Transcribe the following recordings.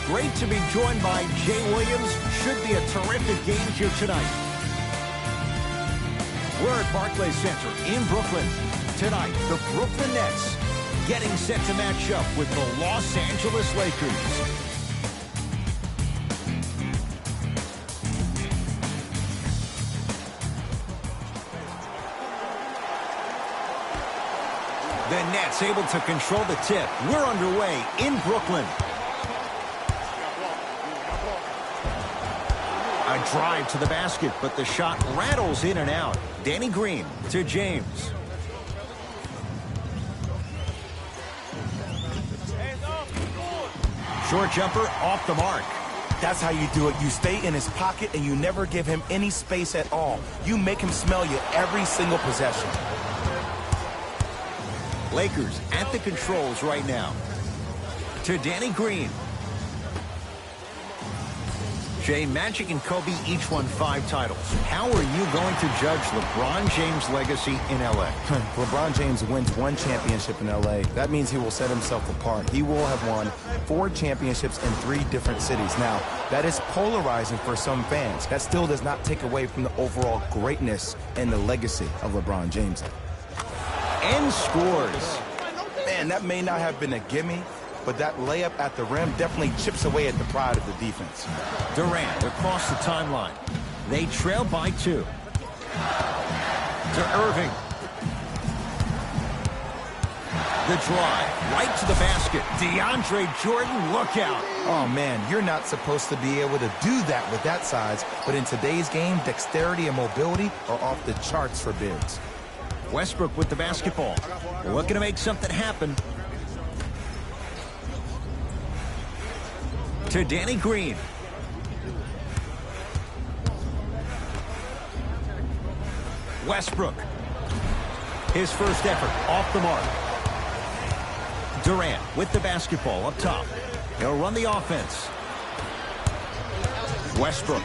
great to be joined by Jay Williams. Should be a terrific game here tonight. We're at Barclays Center in Brooklyn. Tonight, the Brooklyn Nets getting set to match up with the Los Angeles Lakers. The Nets able to control the tip. We're underway in Brooklyn. A drive to the basket, but the shot rattles in and out. Danny Green to James. Short jumper off the mark. That's how you do it. You stay in his pocket and you never give him any space at all. You make him smell you every single possession. Lakers at the controls right now. To Danny Green. Jay, Magic and Kobe each won 5 titles. How are you going to judge LeBron James' legacy in L.A.? LeBron James wins 1 championship in L.A. That means he will set himself apart. He will have won 4 championships in 3 different cities. Now, that is polarizing for some fans. That still does not take away from the overall greatness and the legacy of LeBron James. And scores. Man, that may not have been a gimme, but that layup at the rim definitely chips away at the pride of the defense. Durant across the timeline. They trail by 2. To Irving. The drive right to the basket. DeAndre Jordan, look out. Oh, man, you're not supposed to be able to do that with that size, but in today's game, dexterity and mobility are off the charts for bigs. Westbrook with the basketball. Looking to make something happen. To Danny Green. Westbrook. His first effort off the mark. Durant with the basketball up top. He'll run the offense. Westbrook.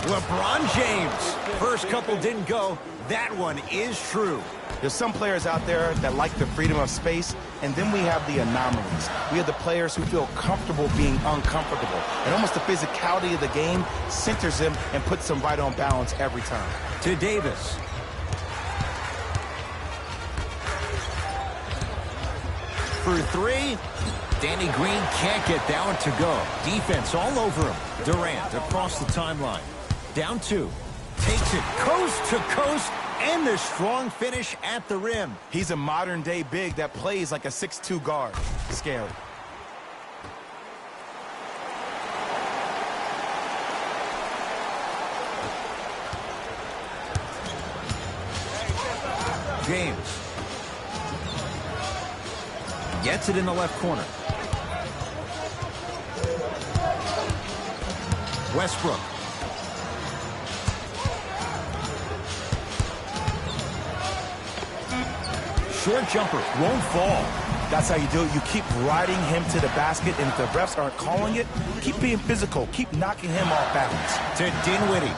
LeBron James. First couple didn't go. That one is true. There's some players out there that like the freedom of space, and then we have the anomalies. We have the players who feel comfortable being uncomfortable. And almost the physicality of the game centers them and puts them right on balance every time. To Davis. For 3. Danny Green can't get that one to go. Defense all over him. Durant across the timeline. Down 2. Takes it coast to coast. And the strong finish at the rim. He's a modern-day big that plays like a 6'2 guard. Scary. James. Gets it in the left corner. Westbrook. Short jumper won't fall. That's how you do it. You keep riding him to the basket, and if the refs aren't calling it, keep being physical. Keep knocking him off balance. To Dinwiddie.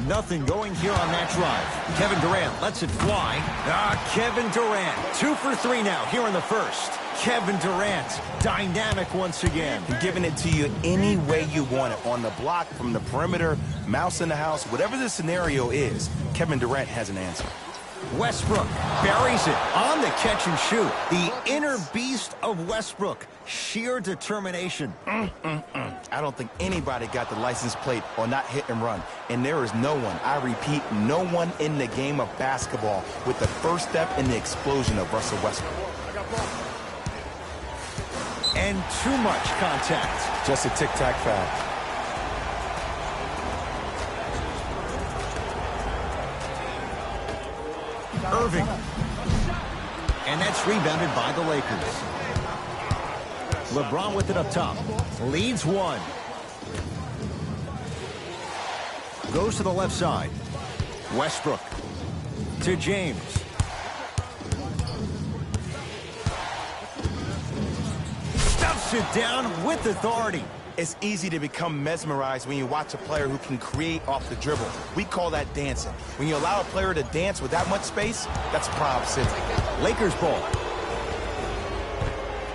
Nothing going here on that drive. Kevin Durant lets it fly. Kevin Durant. 2 for 3 now here in the first. Kevin Durant, dynamic once again. Giving it to you any way you want it. On the block, from the perimeter, mouse in the house, whatever the scenario is, Kevin Durant has an answer. Westbrook buries it on the catch and shoot. The inner beast of Westbrook. Sheer determination. I don't think anybody got the license plate or not hit and run. And there is no one, I repeat, no one in the game of basketball with the first step in the explosion of Russell Westbrook. And too much contact. Just a tic-tac foul. Irving. And that's rebounded by the Lakers. LeBron with it up top. Leads 1. Goes to the left side. Westbrook. To James. Stuffs it down with authority. It's easy to become mesmerized when you watch a player who can create off the dribble. We call that dancing. When you allow a player to dance with that much space, that's Prob City. Lakers ball.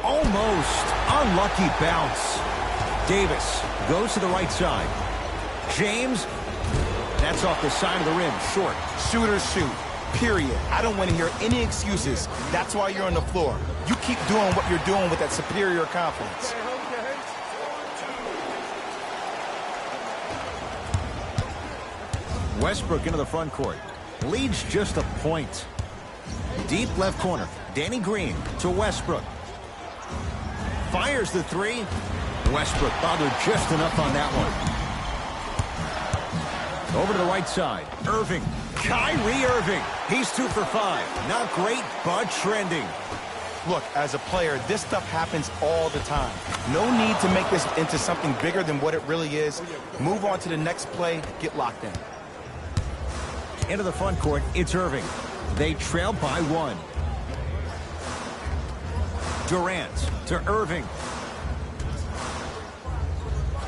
Almost unlucky bounce. Davis goes to the right side. James, that's off the side of the rim, short. Shooters shoot, period. I don't want to hear any excuses. That's why you're on the floor. You keep doing what you're doing with that superior confidence. Westbrook into the front court. Leads just a point. Deep left corner. Danny Green to Westbrook. Fires the three. Westbrook bothered just enough on that one. Over to the right side. Irving. Kyrie Irving. He's 2 for 5. Not great, but trending. Look, as a player, this stuff happens all the time. No need to make this into something bigger than what it really is. Move on to the next play. Get locked in. Into the front court, it's Irving. They trail by 1. Durant to Irving.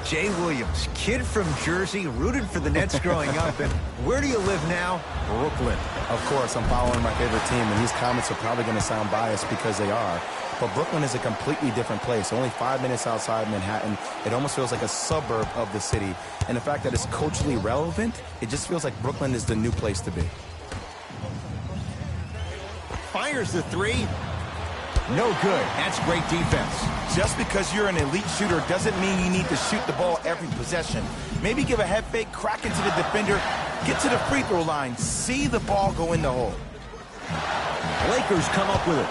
Jay Williams, kid from Jersey, rooted for the Nets growing up. And where do you live now? Brooklyn. Of course, I'm following my favorite team, and these comments are probably going to sound biased because they are. But Brooklyn is a completely different place. Only 5 minutes outside Manhattan. It almost feels like a suburb of the city. And the fact that it's culturally relevant, it just feels like Brooklyn is the new place to be. Fires the three. No good. That's great defense. Just because you're an elite shooter doesn't mean you need to shoot the ball every possession. Maybe give a head fake, crack into the defender, get to the free throw line, see the ball go in the hole. Lakers come up with it.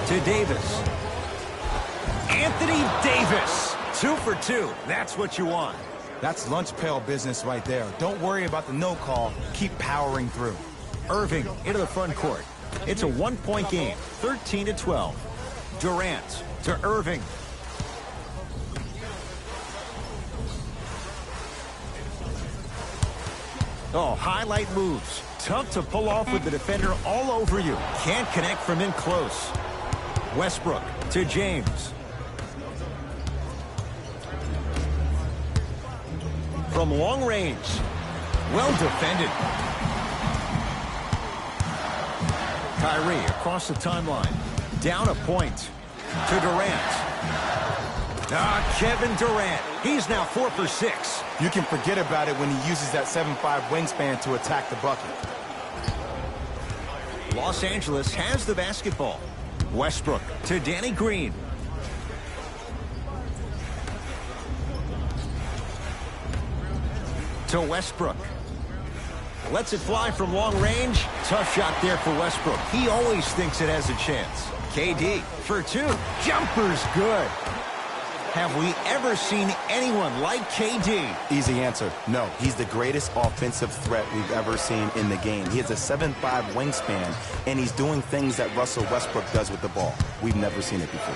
To Davis. Anthony Davis. 2 for 2. That's what you want. That's lunch pail business right there. Don't worry about the no call. Keep powering through. Irving into the front court. It's a 1-point game, 13-12. Durant to Irving. Oh, highlight moves. Tough to pull off with the defender all over you. Can't connect from in close. Westbrook to James. From long range. Well defended. Kyrie across the timeline. Down a point to Durant. Kevin Durant. He's now 4 for 6. You can forget about it when he uses that 7'5" wingspan to attack the bucket. Los Angeles has the basketball. Westbrook to Danny Green. To Westbrook. Lets it fly from long range. Tough shot there for Westbrook. He always thinks it has a chance. KD for 2. Jumper's good. Have we ever seen anyone like KD? Easy answer. No. He's the greatest offensive threat we've ever seen in the game. He has a 7'5" wingspan, and he's doing things that Russell Westbrook does with the ball. We've never seen it before.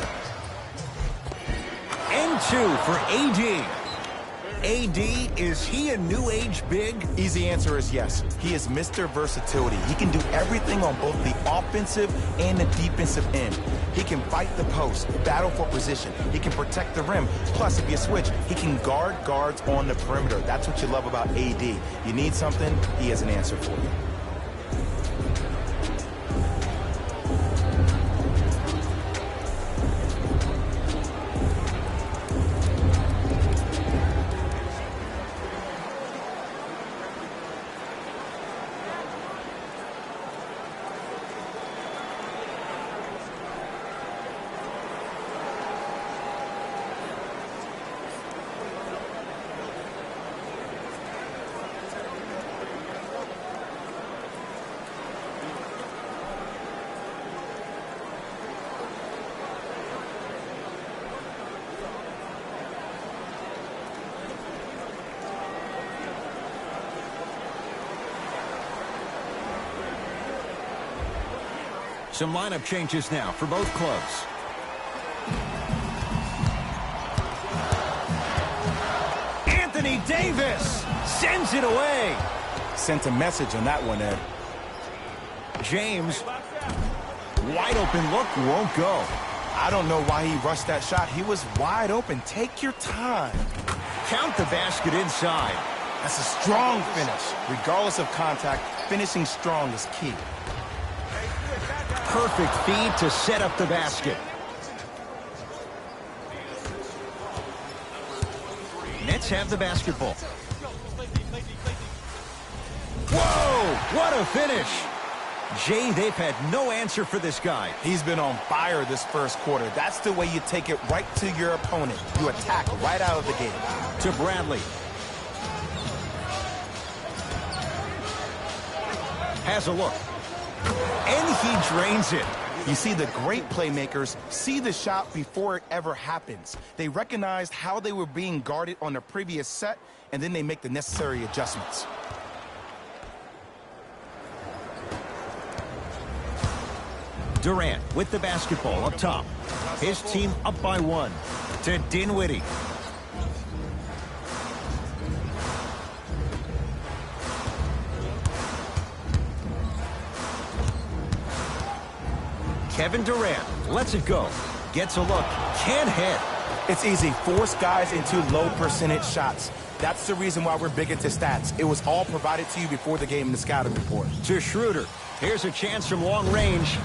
And 2 for AD. AD, is he a new age big? Easy answer is yes. He is Mr. Versatility. He can do everything on both the offensive and the defensive end. He can fight the post, battle for position. He can protect the rim. Plus, if you switch, he can guard guards on the perimeter. That's what you love about AD. You need something, he has an answer for you. Some lineup changes now for both clubs. Anthony Davis sends it away. Sent a message on that one, Ed. James, wide open look, won't go. I don't know why he rushed that shot. He was wide open. Take your time. Count the basket inside. That's a strong finish. Regardless of contact, finishing strong is key. Perfect feed to set up the basket. Nets have the basketball. Whoa, what a finish. Jay, they've had no answer for this guy. He's been on fire this first quarter. That's the way you take it right to your opponent. You attack right out of the gate. To Bradley. Has a look. And he drains it. You see, the great playmakers see the shot before it ever happens. They recognized how they were being guarded on the previous set, and then they make the necessary adjustments. Durant with the basketball up top. His team up by 1. To Dinwiddie. Kevin Durant lets it go. Gets a look. Can't hit. It's easy. Force guys into low percentage shots. That's the reason why we're big into stats. It was all provided to you before the game in the scouting report. To Schroeder. Here's a chance from long range.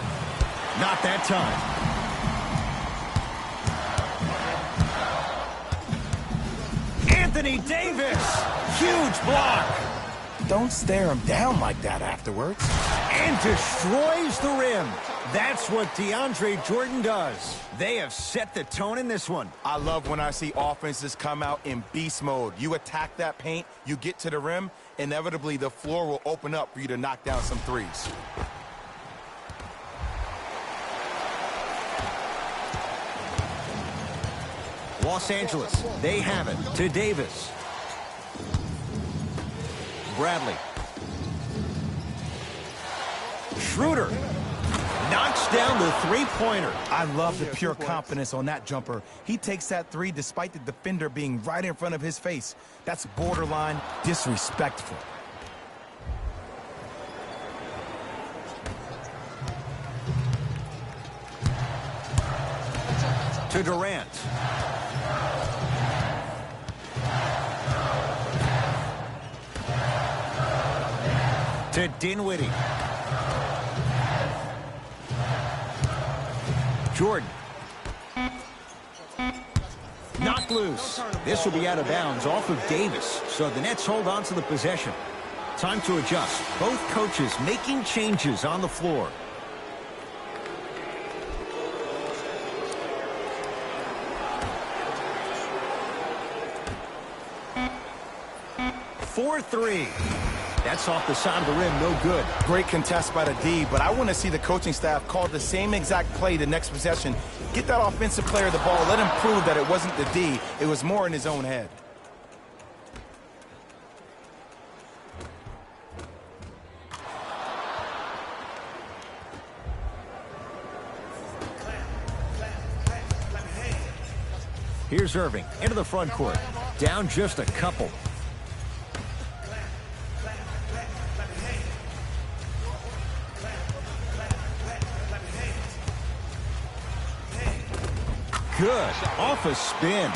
Not that time. Anthony Davis. Huge block. Don't stare him down like that afterwards. And destroys the rim. That's what DeAndre Jordan does. They have set the tone in this one. I love when I see offenses come out in beast mode. You attack that paint, you get to the rim, inevitably the floor will open up for you to knock down some threes. Los Angeles, they have it to Davis. Bradley. Schroeder knocks down the three-pointer. I love the pure confidence on that jumper. He takes that three despite the defender being right in front of his face. That's borderline disrespectful. To Durant. To Dinwiddie. Jordan. Knocked loose. This will be out of bounds off of Davis, so the Nets hold on to the possession. Time to adjust. Both coaches making changes on the floor. For 3. That's off the side of the rim, no good. Great contest by the D, but I want to see the coaching staff call the same exact play the next possession. Get that offensive player the ball. Let him prove that it wasn't the D. It was more in his own head. Here's Irving into the front court. Down just a couple. Good. Off a spin.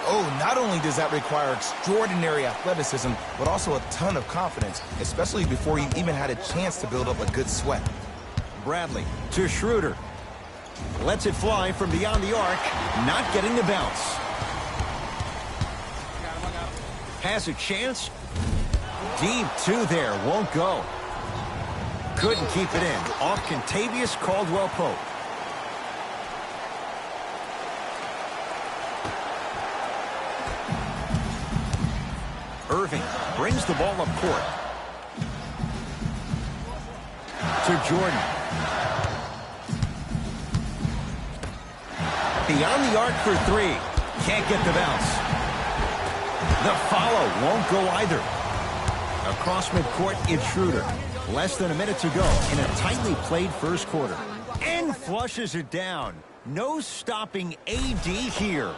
Oh, not only does that require extraordinary athleticism, but also a ton of confidence, especially before you even had a chance to build up a good sweat. Bradley to Schroeder. Lets it fly from beyond the arc. Not getting the bounce. Has a chance. Deep 2 there. Won't go. Couldn't keep it in. Off Kentavious Caldwell-Pope. Irving brings the ball up court. To Jordan. Beyond the arc for 3. Can't get the bounce. The follow won't go either. Across midcourt, it's Schroeder. Less than a minute to go in a tightly played first quarter. And flushes it down. No stopping AD here.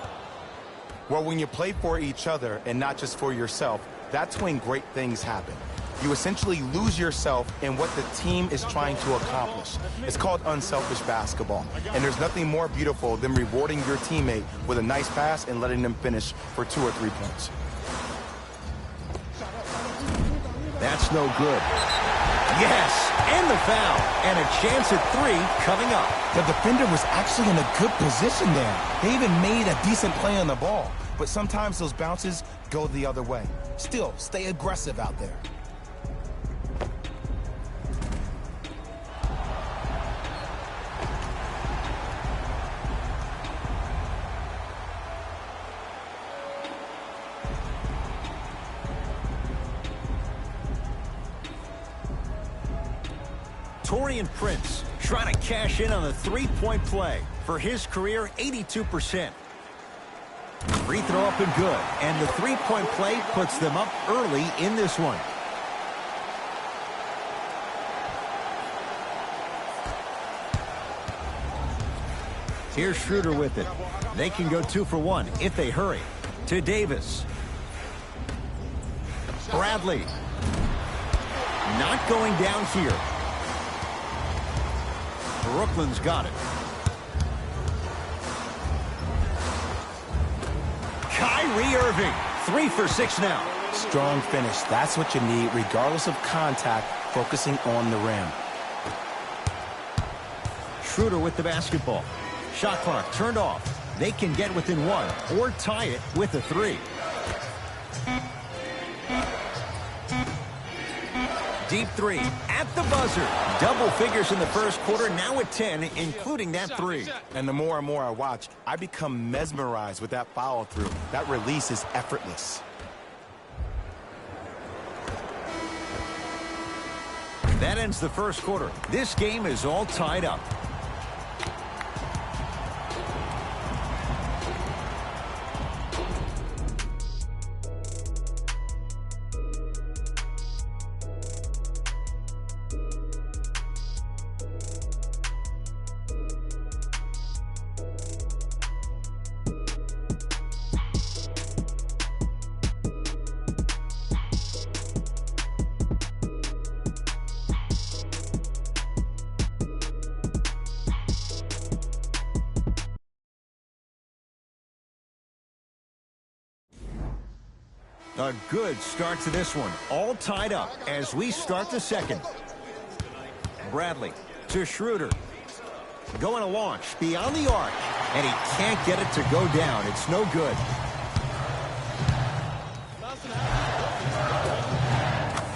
Well, when you play for each other and not just for yourself, that's when great things happen. You essentially lose yourself in what the team is trying to accomplish. It's called unselfish basketball. And there's nothing more beautiful than rewarding your teammate with a nice pass and letting them finish for 2 or 3 points. That's no good. Yes, and the foul. And a chance at 3 coming up. The defender was actually in a good position there. They even made a decent play on the ball. But sometimes those bounces go the other way. Still, stay aggressive out there. Taurean Prince trying to cash in on the three-point play. For his career, 82%. Free throw up and good. And the three-point play puts them up early in this one. Here's Schroeder with it. They can go 2 for 1 if they hurry. To Davis. Bradley. Not going down here. Brooklyn's got it. Kyrie Irving, 3 for 6 now. Strong finish. That's what you need, regardless of contact, focusing on the rim. Schroeder with the basketball. Shot clock turned off. They can get within 1 or tie it with a 3. Deep 3 at the buzzer. Double figures in the first quarter, now at 10, including that 3. And the more and more I watch, I become mesmerized with that follow-through. That release is effortless. That ends the first quarter. This game is all tied up. A good start to this one. All tied up as we start the second. Bradley to Schroeder. Going to launch beyond the arc. And he can't get it to go down. It's no good.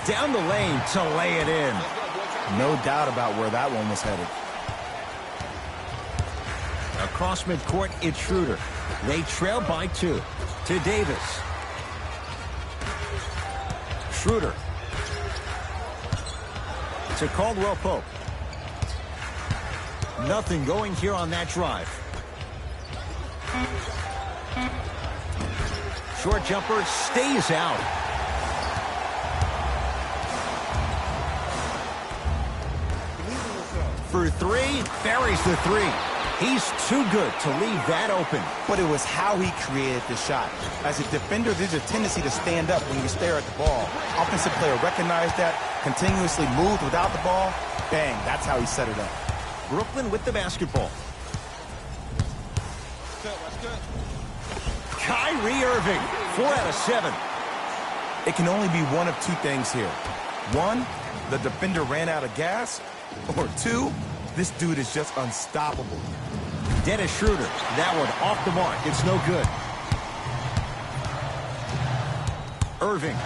Down the lane to lay it in. No doubt about where that one was headed. Across midcourt, it's Schroeder. They trail by 2. To Davis. Schroeder. To Caldwell Pope. Nothing going here on that drive. Short jumper stays out. For 3, buries the 3. He's too good to leave that open. But it was how he created the shot. As a defender, there's a tendency to stand up when you stare at the ball. Offensive player recognized that, continuously moved without the ball. Bang, that's how he set it up. Brooklyn with the basketball. Kyrie Irving, 4 out of 7. It can only be one of 2 things here. 1, the defender ran out of gas. Or 2, this dude is just unstoppable. Dennis Schroeder, that one off the mark. It's no good. Irving,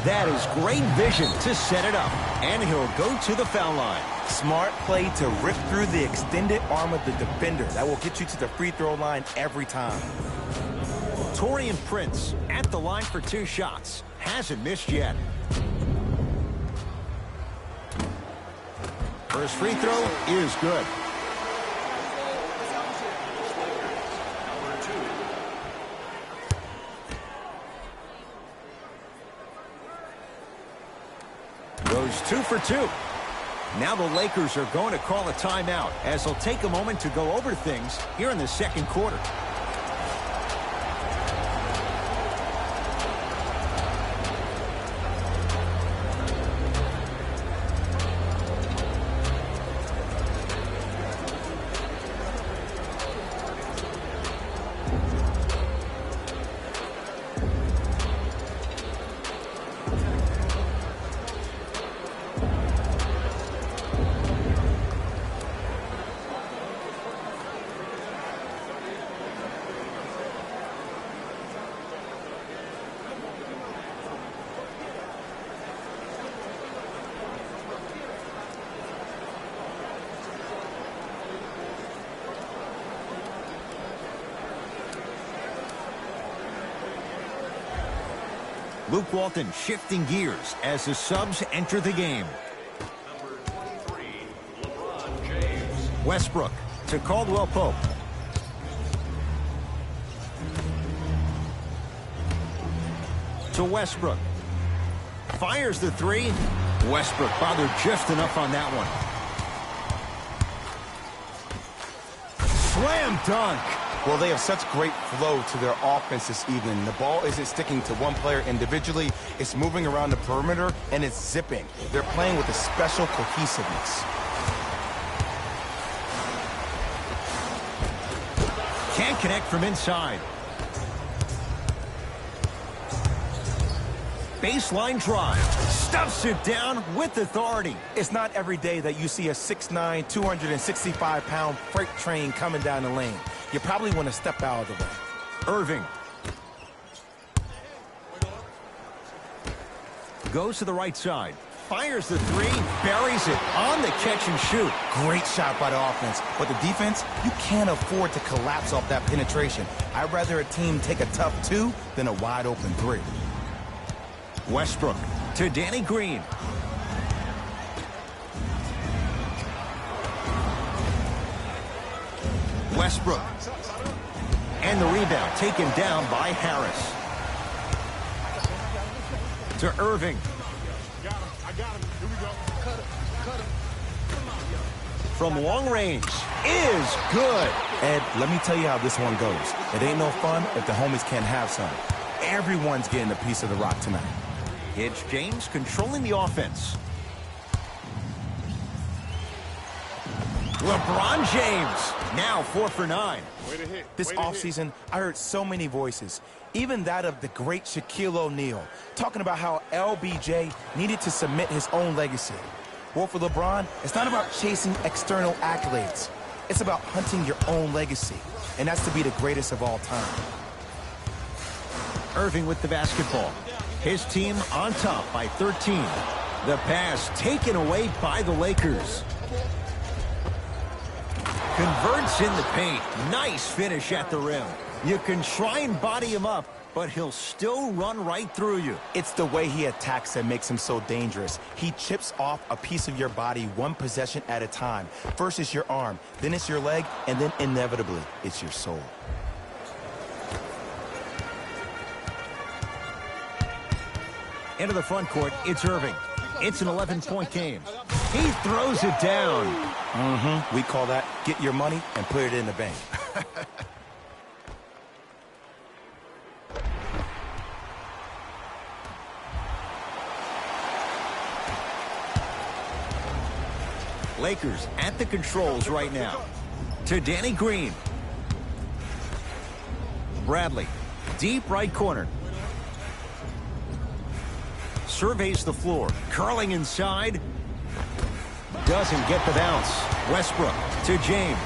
that is great vision to set it up. And he'll go to the foul line. Smart play to rip through the extended arm of the defender. That will get you to the free throw line every time. Taurean Prince at the line for 2 shots. Hasn't missed yet. First free throw is good. Goes 2 for 2. Now the Lakers are going to call a timeout as they'll take a moment to go over things here in the second quarter. Luke Walton shifting gears as the subs enter the game. Number 23, LeBron James. Westbrook to Caldwell Pope. To Westbrook. Fires the three. Westbrook bothered just enough on that one. Slam dunk. Well, they have such great flow to their offense this evening. The ball isn't sticking to one player individually. It's moving around the perimeter, and it's zipping. They're playing with a special cohesiveness. Can't connect from inside. Baseline drive. Stuffs it down with authority. It's not every day that you see a 6'9", 265-pound freight train coming down the lane. You probably want to step out of the way. Irving. Goes to the right side. Fires the three. Buries it on the catch and shoot. Great shot by the offense. But the defense, you can't afford to collapse off that penetration. I'd rather a team take a tough two than a wide open three. Westbrook to Danny Green. Westbrook. And the rebound taken down by Harris. To Irving. I got him. Here we go. Cut him. From long range is good. Ed, let me tell you how this one goes. It ain't no fun if the homies can't have some. Everyone's getting a piece of the rock tonight. It's James controlling the offense. LeBron James, now 4 for 9. This offseason, I heard so many voices, even that of the great Shaquille O'Neal, talking about how LBJ needed to cement his own legacy. Well, for LeBron, it's not about chasing external accolades. It's about hunting your own legacy, and that's to be the greatest of all time. Irving with the basketball. His team on top by 13. The pass taken away by the Lakers. Converts in the paint. Nice finish at the rim. You can try and body him up, but he'll still run right through you. It's the way he attacks that makes him so dangerous. He chips off a piece of your body one possession at a time. First it's your arm, then it's your leg, and then inevitably it's your soul. Into the front court, it's Irving. It's an 11-point game. He throws it down. We call that get your money and put it in the bank. Lakers at the controls right now. To Danny Green. Bradley, deep right corner. Surveys the floor, curling inside. Doesn't get the bounce. Westbrook to James.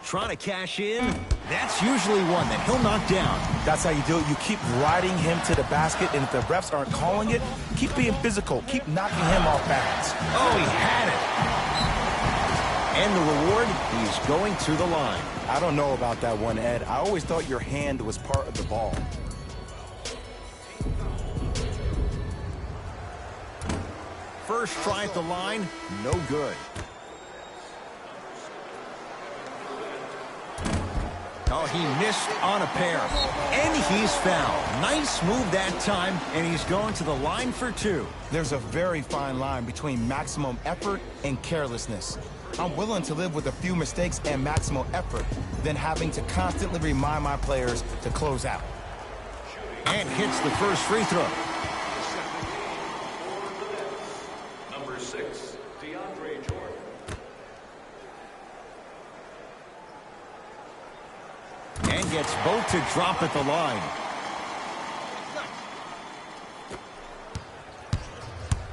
Trying to cash in. That's usually one that he'll knock down. That's how you do it. You keep riding him to the basket, and if the refs aren't calling it, keep being physical. Keep knocking him off balance. Oh, he had it. And the reward, he's going to the line. I don't know about that one, Ed. I always thought your hand was part of the ball. First try at the line, no good. Oh, he missed on a pair. And he's fouled. Nice move that time, and he's going to the line for 2. There's a very fine line between maximum effort and carelessness. I'm willing to live with a few mistakes and maximum effort than having to constantly remind my players to close out. And hits the first free throw. Number 6, DeAndre Jordan. And gets both to drop at the line.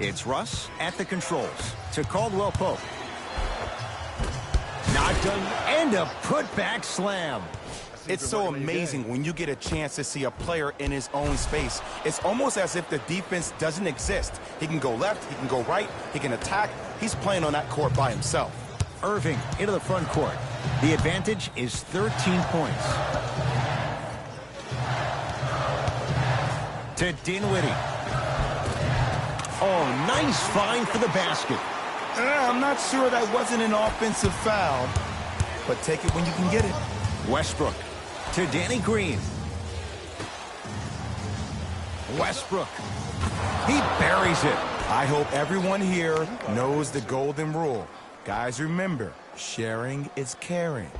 It's Russ at the controls to Caldwell Pope. Not done, and a putback slam. It's so amazing when you get a chance to see a player in his own space. It's almost as if the defense doesn't exist. He can go left, he can go right, he can attack. He's playing on that court by himself. Irving into the front court. The advantage is 13 points. To Dinwiddie. Oh, nice find for the basket. I'm not sure that wasn't an offensive foul, but take it when you can get it. Westbrook to Danny Green. Westbrook. He buries it. I hope everyone here knows the golden rule. Guys, remember, sharing is caring.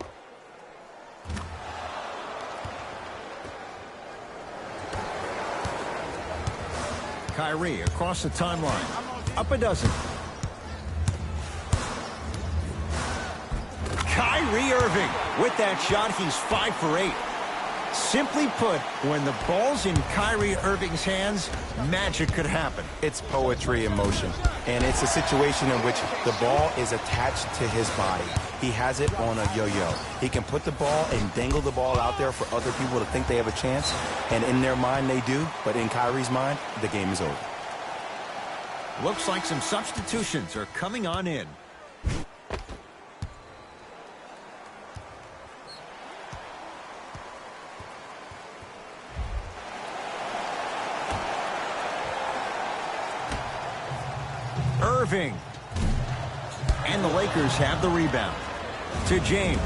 Kyrie across the timeline. Up a dozen. Kyrie Irving. With that shot, he's 5 for 8. Simply put, when the ball's in Kyrie Irving's hands, magic could happen. It's poetry in motion, and it's a situation in which the ball is attached to his body. He has it on a yo-yo. He can put the ball and dangle the ball out there for other people to think they have a chance, and in their mind they do, but in Kyrie's mind, the game is over. Looks like some substitutions are coming on in. Irving. And the Lakers have the rebound. To James.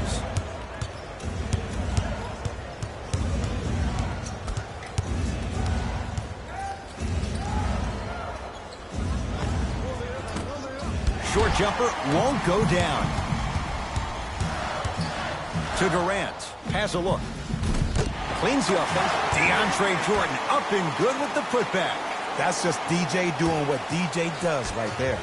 Short jumper won't go down. To Durant. Has a look. Cleans the offense. DeAndre Jordan up and good with the putback. That's just DJ doing what DJ does right there.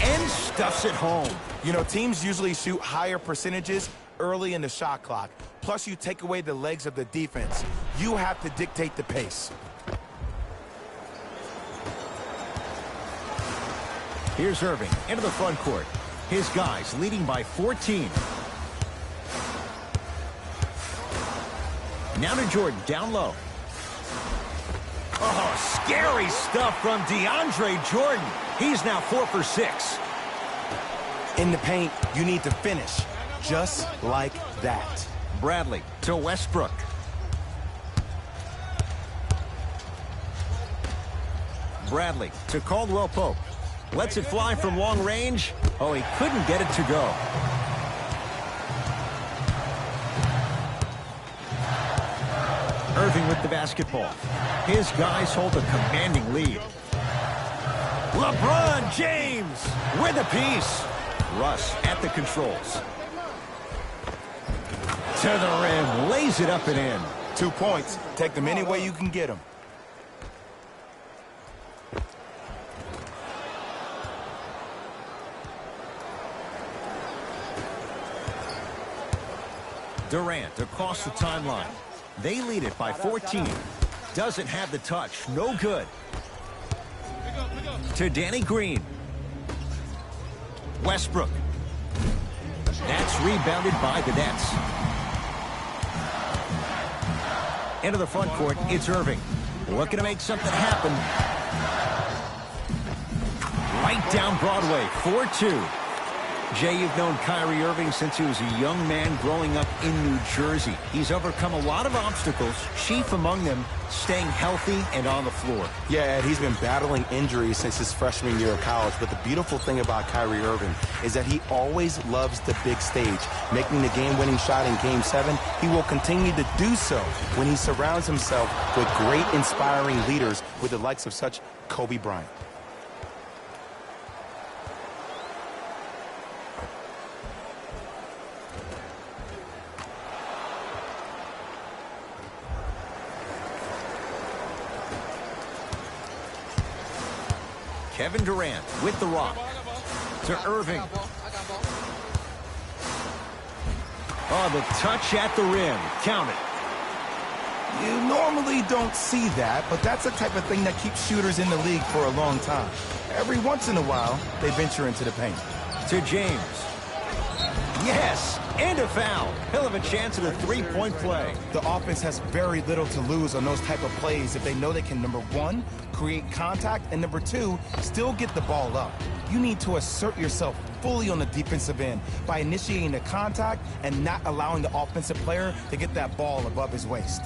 And stuffs it home. You know, teams usually shoot higher percentages early in the shot clock. Plus, you take away the legs of the defense. You have to dictate the pace. Here's Irving into the front court. His guys leading by 14. Now to Jordan, down low. Oh, scary stuff from DeAndre Jordan. He's now 4 for 6. In the paint, you need to finish just like that. Bradley to Westbrook. Bradley to Caldwell Pope. Lets it fly from long range. Oh, he couldn't get it to go. Irving with the basketball. His guys hold a commanding lead. LeBron James with a piece. Russ at the controls. To the rim, lays it up and in. 2 points. Take them any way you can get them. Durant across the timeline. They lead it by 14. Doesn't have the touch. No good. To Danny Green. Westbrook. That's rebounded by the Nets. Into the front court, it's Irving. Looking to make something happen. Right down Broadway, 4-2. Jay, you've known Kyrie Irving since he was a young man growing up in New Jersey. He's overcome a lot of obstacles, chief among them staying healthy and on the floor. Yeah, Ed, he's been battling injuries since his freshman year of college, but the beautiful thing about Kyrie Irving is that he always loves the big stage. Making the game-winning shot in Game 7, he will continue to do so when he surrounds himself with great, inspiring leaders with the likes of such Kobe Bryant. Kevin Durant with the rock. To Irving. Oh, the touch at the rim. Count it. You normally don't see that, but that's the type of thing that keeps shooters in the league for a long time. Every once in a while, they venture into the paint. To James. Yes, and a foul. He'll have a chance at a three-point play. The offense has very little to lose on those type of plays if they know they can, number one, create contact, and number two, still get the ball up. You need to assert yourself fully on the defensive end by initiating the contact and not allowing the offensive player to get that ball above his waist.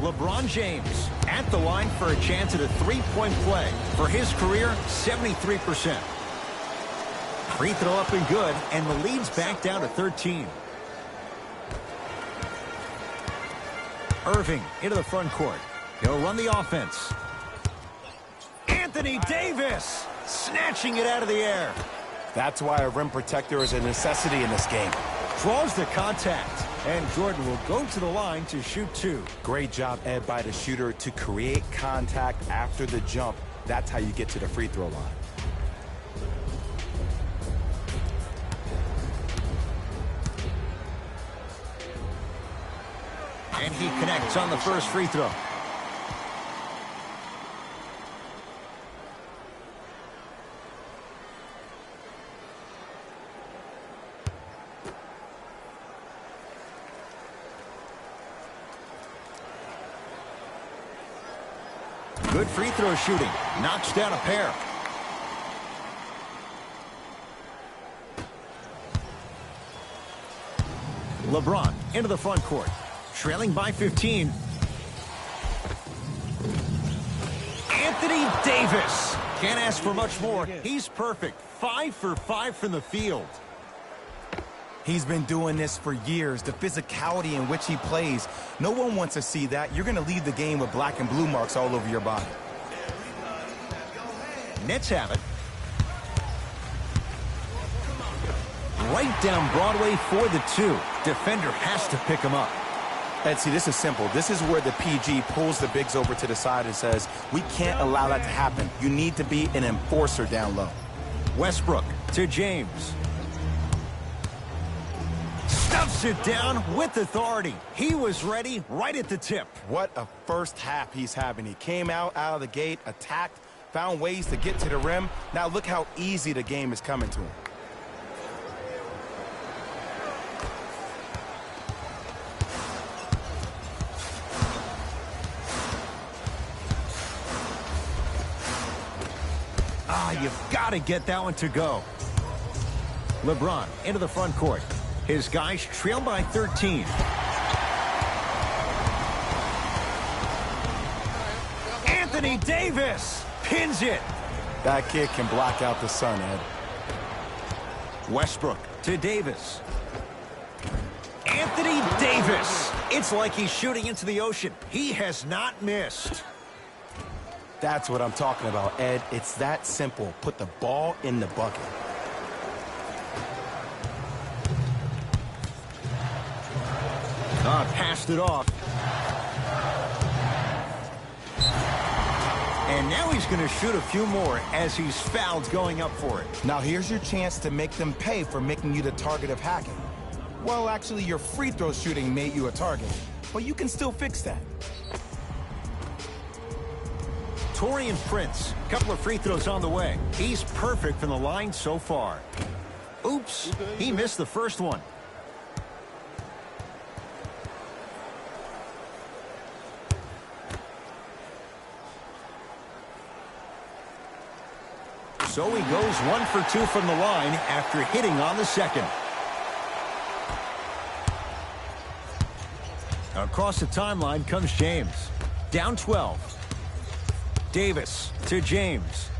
LeBron James at the line for a chance at a three-point play. For his career, 73%. Free throw up and good, and the lead's back down to 13. Irving into the front court. He'll run the offense. Anthony Davis snatching it out of the air. That's why a rim protector is a necessity in this game. Draws the contact, and Jordan will go to the line to shoot two. Great job, Ed, by the shooter to create contact after the jump. That's how you get to the free throw line. And he connects on the first free throw. Good free throw shooting. Knocks down a pair. LeBron into the front court. Trailing by 15. Anthony Davis. Can't ask for much more. He's perfect. 5 for 5 from the field. He's been doing this for years. The physicality in which he plays. No one wants to see that. You're going to leave the game with black and blue marks all over your body. Nets have it. Right down Broadway for the two. Defender has to pick him up. Ed, see, this is simple. This is where the PG pulls the bigs over to the side and says, we can't allow that to happen. You need to be an enforcer down low. Westbrook to James. Stuffs it down with authority. He was ready right at the tip. What a first half he's having. He came out of the gate, attacked, found ways to get to the rim. Now look how easy the game is coming to him. You've got to get that one to go. LeBron into the front court. His guys trail by 13. Anthony Davis pins it. That kid can block out the sun, Ed. Westbrook to Davis. Anthony Davis. It's like he's shooting into the ocean. He has not missed. That's what I'm talking about, Ed. It's that simple. Put the ball in the bucket. Passed it off. And now he's going to shoot a few more as he's fouled going up for it. Now here's your chance to make them pay for making you the target of hacking. Well, actually, your free throw shooting made you a target, but you can still fix that. Taurean Prince, couple of free throws on the way. He's perfect from the line so far. Oops, he missed the first one. So he goes 1 for 2 from the line after hitting on the second. Across the timeline comes James. Down 12. Davis to James.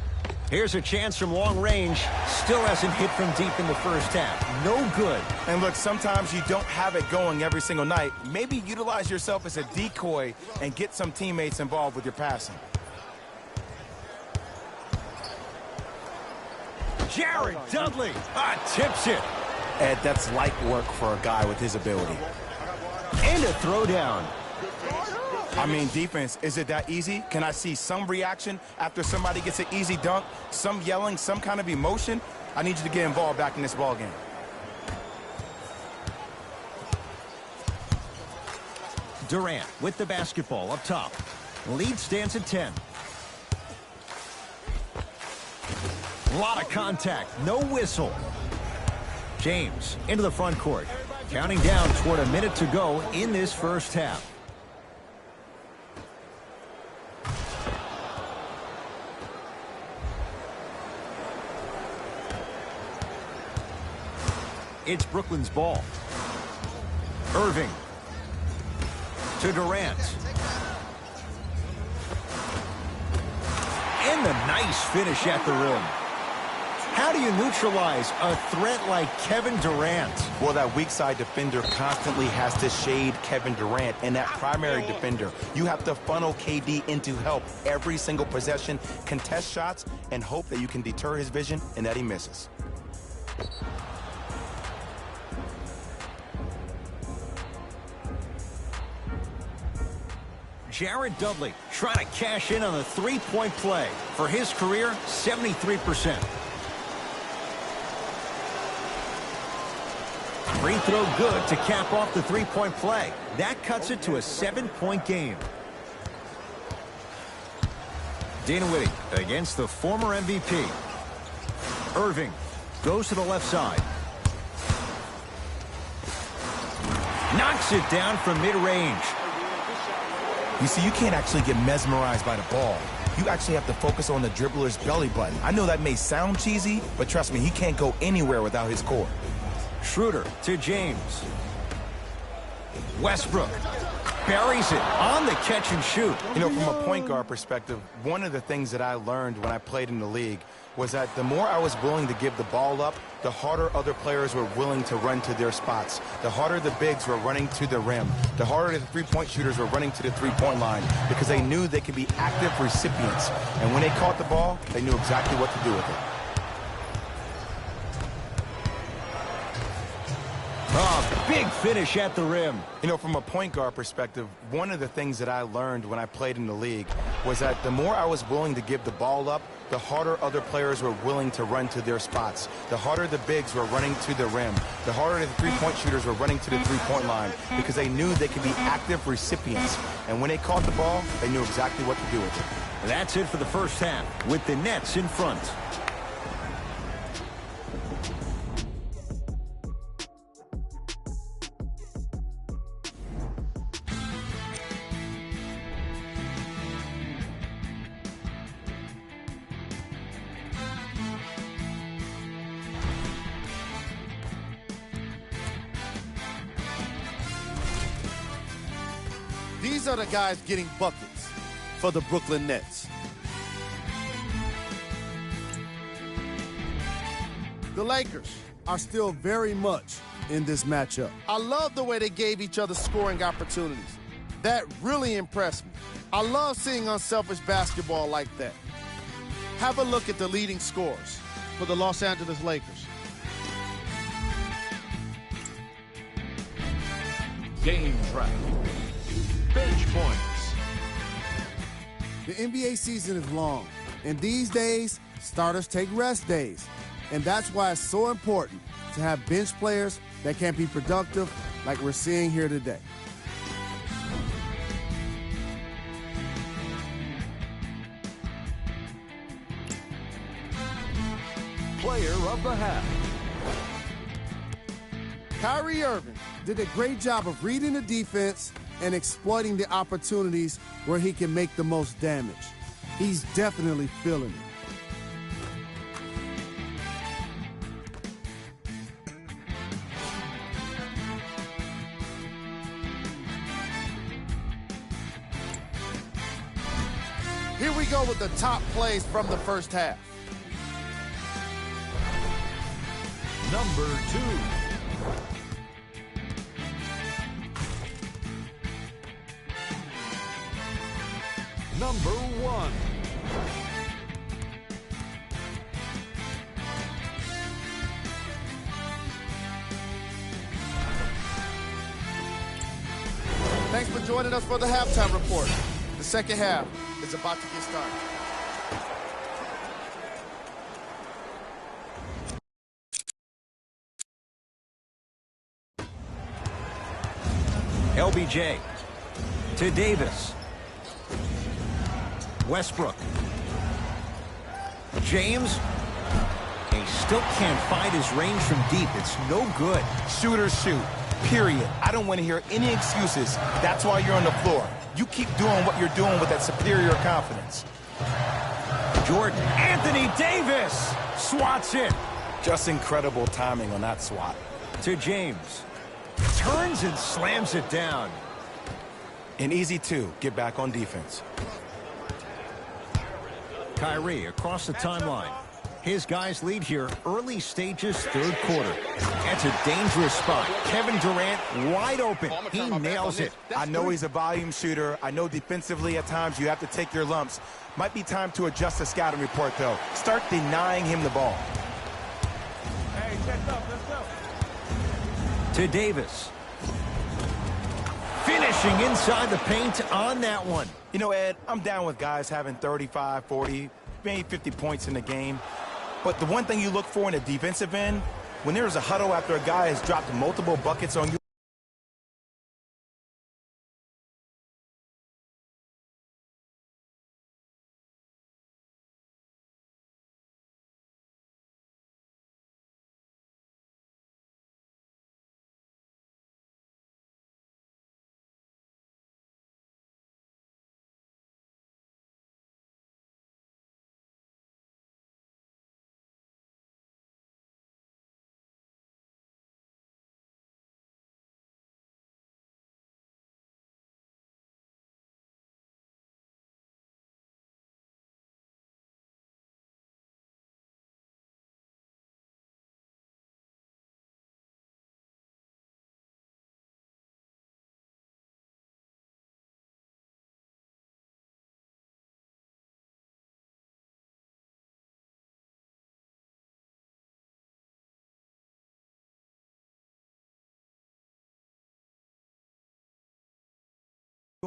Here's a chance from long range. Still hasn't hit from deep in the first half. No good. And look, sometimes you don't have it going every single night. Maybe utilize yourself as a decoy and get some teammates involved with your passing. Jared Dudley tips it. Ed, that's light work for a guy with his ability. And a throwdown. I mean, defense, is it that easy? Can I see some reaction after somebody gets an easy dunk? Some yelling, some kind of emotion? I need you to get involved back in this ball game. Durant with the basketball up top. Lead stands at 10. A lot of contact, no whistle. James into the front court. Counting down toward a minute to go in this first half. It's Brooklyn's ball. Irving to Durant. And the nice finish at the rim. How do you neutralize a threat like Kevin Durant? Well, that weak side defender constantly has to shade Kevin Durant, and that primary defender, you have to funnel KD into help every single possession, contest shots, and hope that you can deter his vision and that he misses. Jared Dudley trying to cash in on the three-point play. For his career, 73%. Free throw good to cap off the three-point play. That cuts it to a 7-point game. Dinwiddie against the former MVP. Irving goes to the left side. Knocks it down from mid-range. You see, you can't actually get mesmerized by the ball. You actually have to focus on the dribbler's belly button. I know that may sound cheesy, but trust me, he can't go anywhere without his core. Schroeder to James. Westbrook buries it on the catch and shoot. You know, from a point guard perspective, one of the things that I learned when I played in the league was that the more I was willing to give the ball up, the harder other players were willing to run to their spots. The harder the bigs were running to the rim. The harder the three-point shooters were running to the three-point line because they knew they could be active recipients. And when they caught the ball, they knew exactly what to do with it. Oh, big finish at the rim. You know, from a point guard perspective, one of the things that I learned when I played in the league was that the more I was willing to give the ball up, the harder other players were willing to run to their spots. The harder the bigs were running to the rim. The harder the three-point shooters were running to the three-point line because they knew they could be active recipients. And when they caught the ball, they knew exactly what to do with it. That's it for the first half with the Nets in front. These are the guys getting buckets for the Brooklyn Nets. The Lakers are still very much in this matchup. I love the way they gave each other scoring opportunities. That really impressed me. I love seeing unselfish basketball like that. Have a look at the leading scorers for the Los Angeles Lakers. Game track. Bench points. The NBA season is long, and these days, starters take rest days. And that's why it's so important to have bench players that can be productive like we're seeing here today. Player of the half. Kyrie Irving did a great job of reading the defense and exploiting the opportunities where he can make the most damage. He's definitely feeling it. Here we go with the top plays from the first half. Number 2. Number 1. Thanks for joining us for the halftime report. The second half is about to get started. LBJ to Davis. Westbrook. James. He still can't find his range from deep. It's no good. Shooters shoot, period. I don't want to hear any excuses. That's why you're on the floor. You keep doing what you're doing with that superior confidence. Jordan. Anthony Davis swats it. Just incredible timing on that swat. To James. Turns and slams it down. An easy 2. Get back on defense. Kyrie across the timeline. His guys lead here early stages, third quarter. That's a dangerous spot. Kevin Durant wide open. He nails it. I know he's a volume shooter. I know defensively at times you have to take your lumps. Might be time to adjust the scouting report, though. Start denying him the ball. Hey, check up. Let's go. To Davis. Finishing inside the paint on that one. You know, Ed, I'm down with guys having 35, 40, maybe 50 points in the game. But the one thing you look for in a defensive end, when there's a huddle after a guy has dropped multiple buckets on you,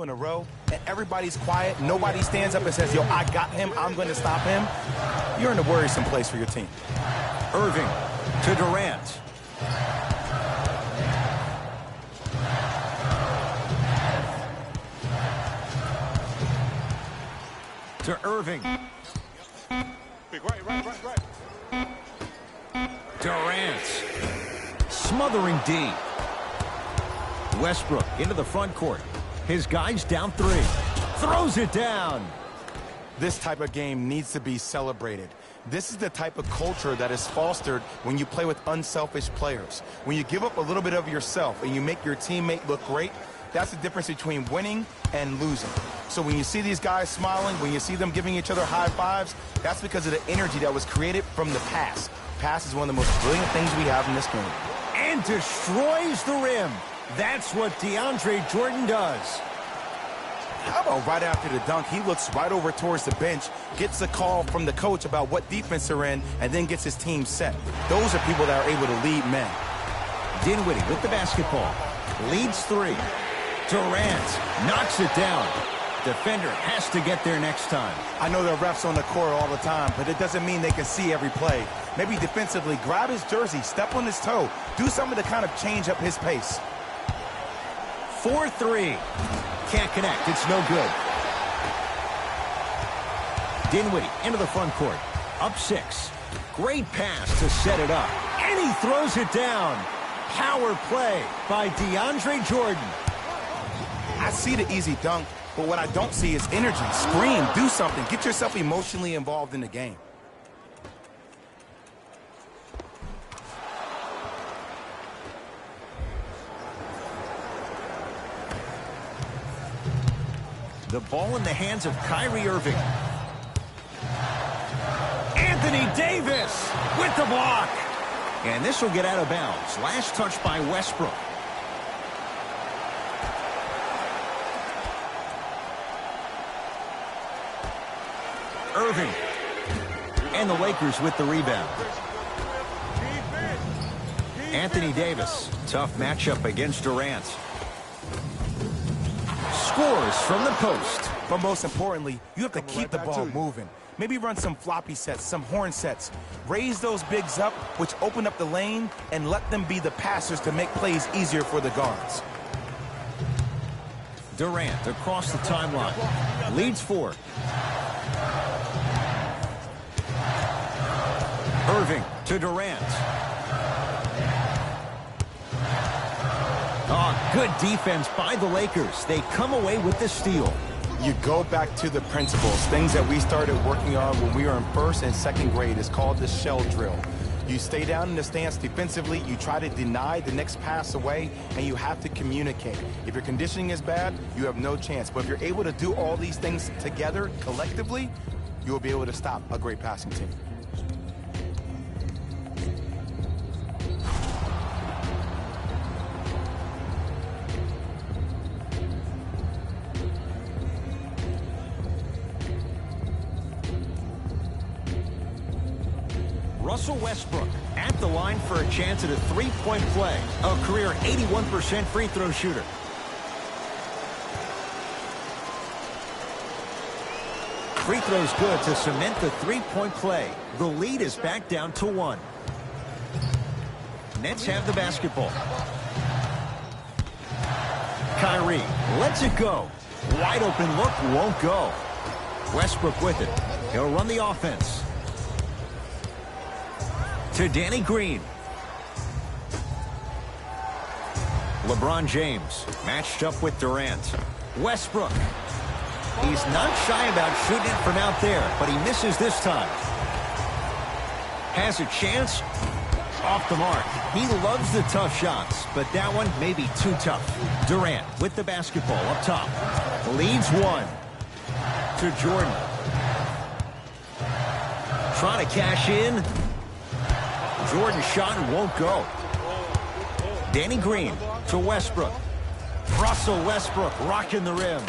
in a row, and everybody's quiet, nobody stands up and says, yo, I got him, I'm going to stop him, you're in a worrisome place for your team. Irving to Durant. To Irving. Right. Durant. Smothering D. Westbrook into the front court. His guys down 3. Throws it down. This type of game needs to be celebrated. This is the type of culture that is fostered when you play with unselfish players. When you give up a little bit of yourself and you make your teammate look great, that's the difference between winning and losing. So when you see these guys smiling, when you see them giving each other high fives, that's because of the energy that was created from the pass. Pass is one of the most brilliant things we have in this game. And destroys the rim. That's what DeAndre Jordan does. How about right after the dunk, he looks right over towards the bench, gets a call from the coach about what defense they're in, and then gets his team set. Those are people that are able to lead men. Dinwiddie with the basketball. Leads 3. Durant knocks it down. Defender has to get there next time. I know there are refs on the court all the time, but it doesn't mean they can see every play. Maybe defensively, grab his jersey, step on his toe, do something to kind of change up his pace. 4-3. Can't connect. It's no good. Dinwiddie into the front court. Up 6. Great pass to set it up. And he throws it down. Power play by DeAndre Jordan. I see the easy dunk, but what I don't see is energy. Scream, do something. Get yourself emotionally involved in the game. The ball in the hands of Kyrie Irving. Anthony Davis with the block. And this will get out of bounds. Last touch by Westbrook. Irving. And the Lakers with the rebound. Anthony Davis. Tough matchup against Durant. Scores from the post. But most importantly, you have to keep the ball moving. Maybe run some floppy sets, some horn sets. Raise those bigs up, which open up the lane, and let them be the passers to make plays easier for the guards. Durant across the timeline. Leads 4. Irving to Durant. Oh, good defense by the Lakers. They come away with the steal. You go back to the principles, things that we started working on when we were in 1st and 2nd grade. It's called the shell drill. You stay down in the stance defensively, you try to deny the next pass away, and you have to communicate. If your conditioning is bad, you have no chance. But if you're able to do all these things together, collectively, you will be able to stop a great passing team. Russell Westbrook at the line for a chance at a three-point play. A career 81% free throw shooter. Free throw's good to cement the three-point play. The lead is back down to 1. Nets have the basketball. Kyrie lets it go. Wide open look won't go. Westbrook with it. He'll run the offense. To Danny Green. LeBron James matched up with Durant. Westbrook. He's not shy about shooting it from out there, but he misses this time. Has a chance. Off the mark. He loves the tough shots, but that one may be too tough. Durant with the basketball up top. Leads 1. To Jordan. Trying to cash in. Jordan's shot won't go. Danny Green to Westbrook. Russell Westbrook rocking the rim.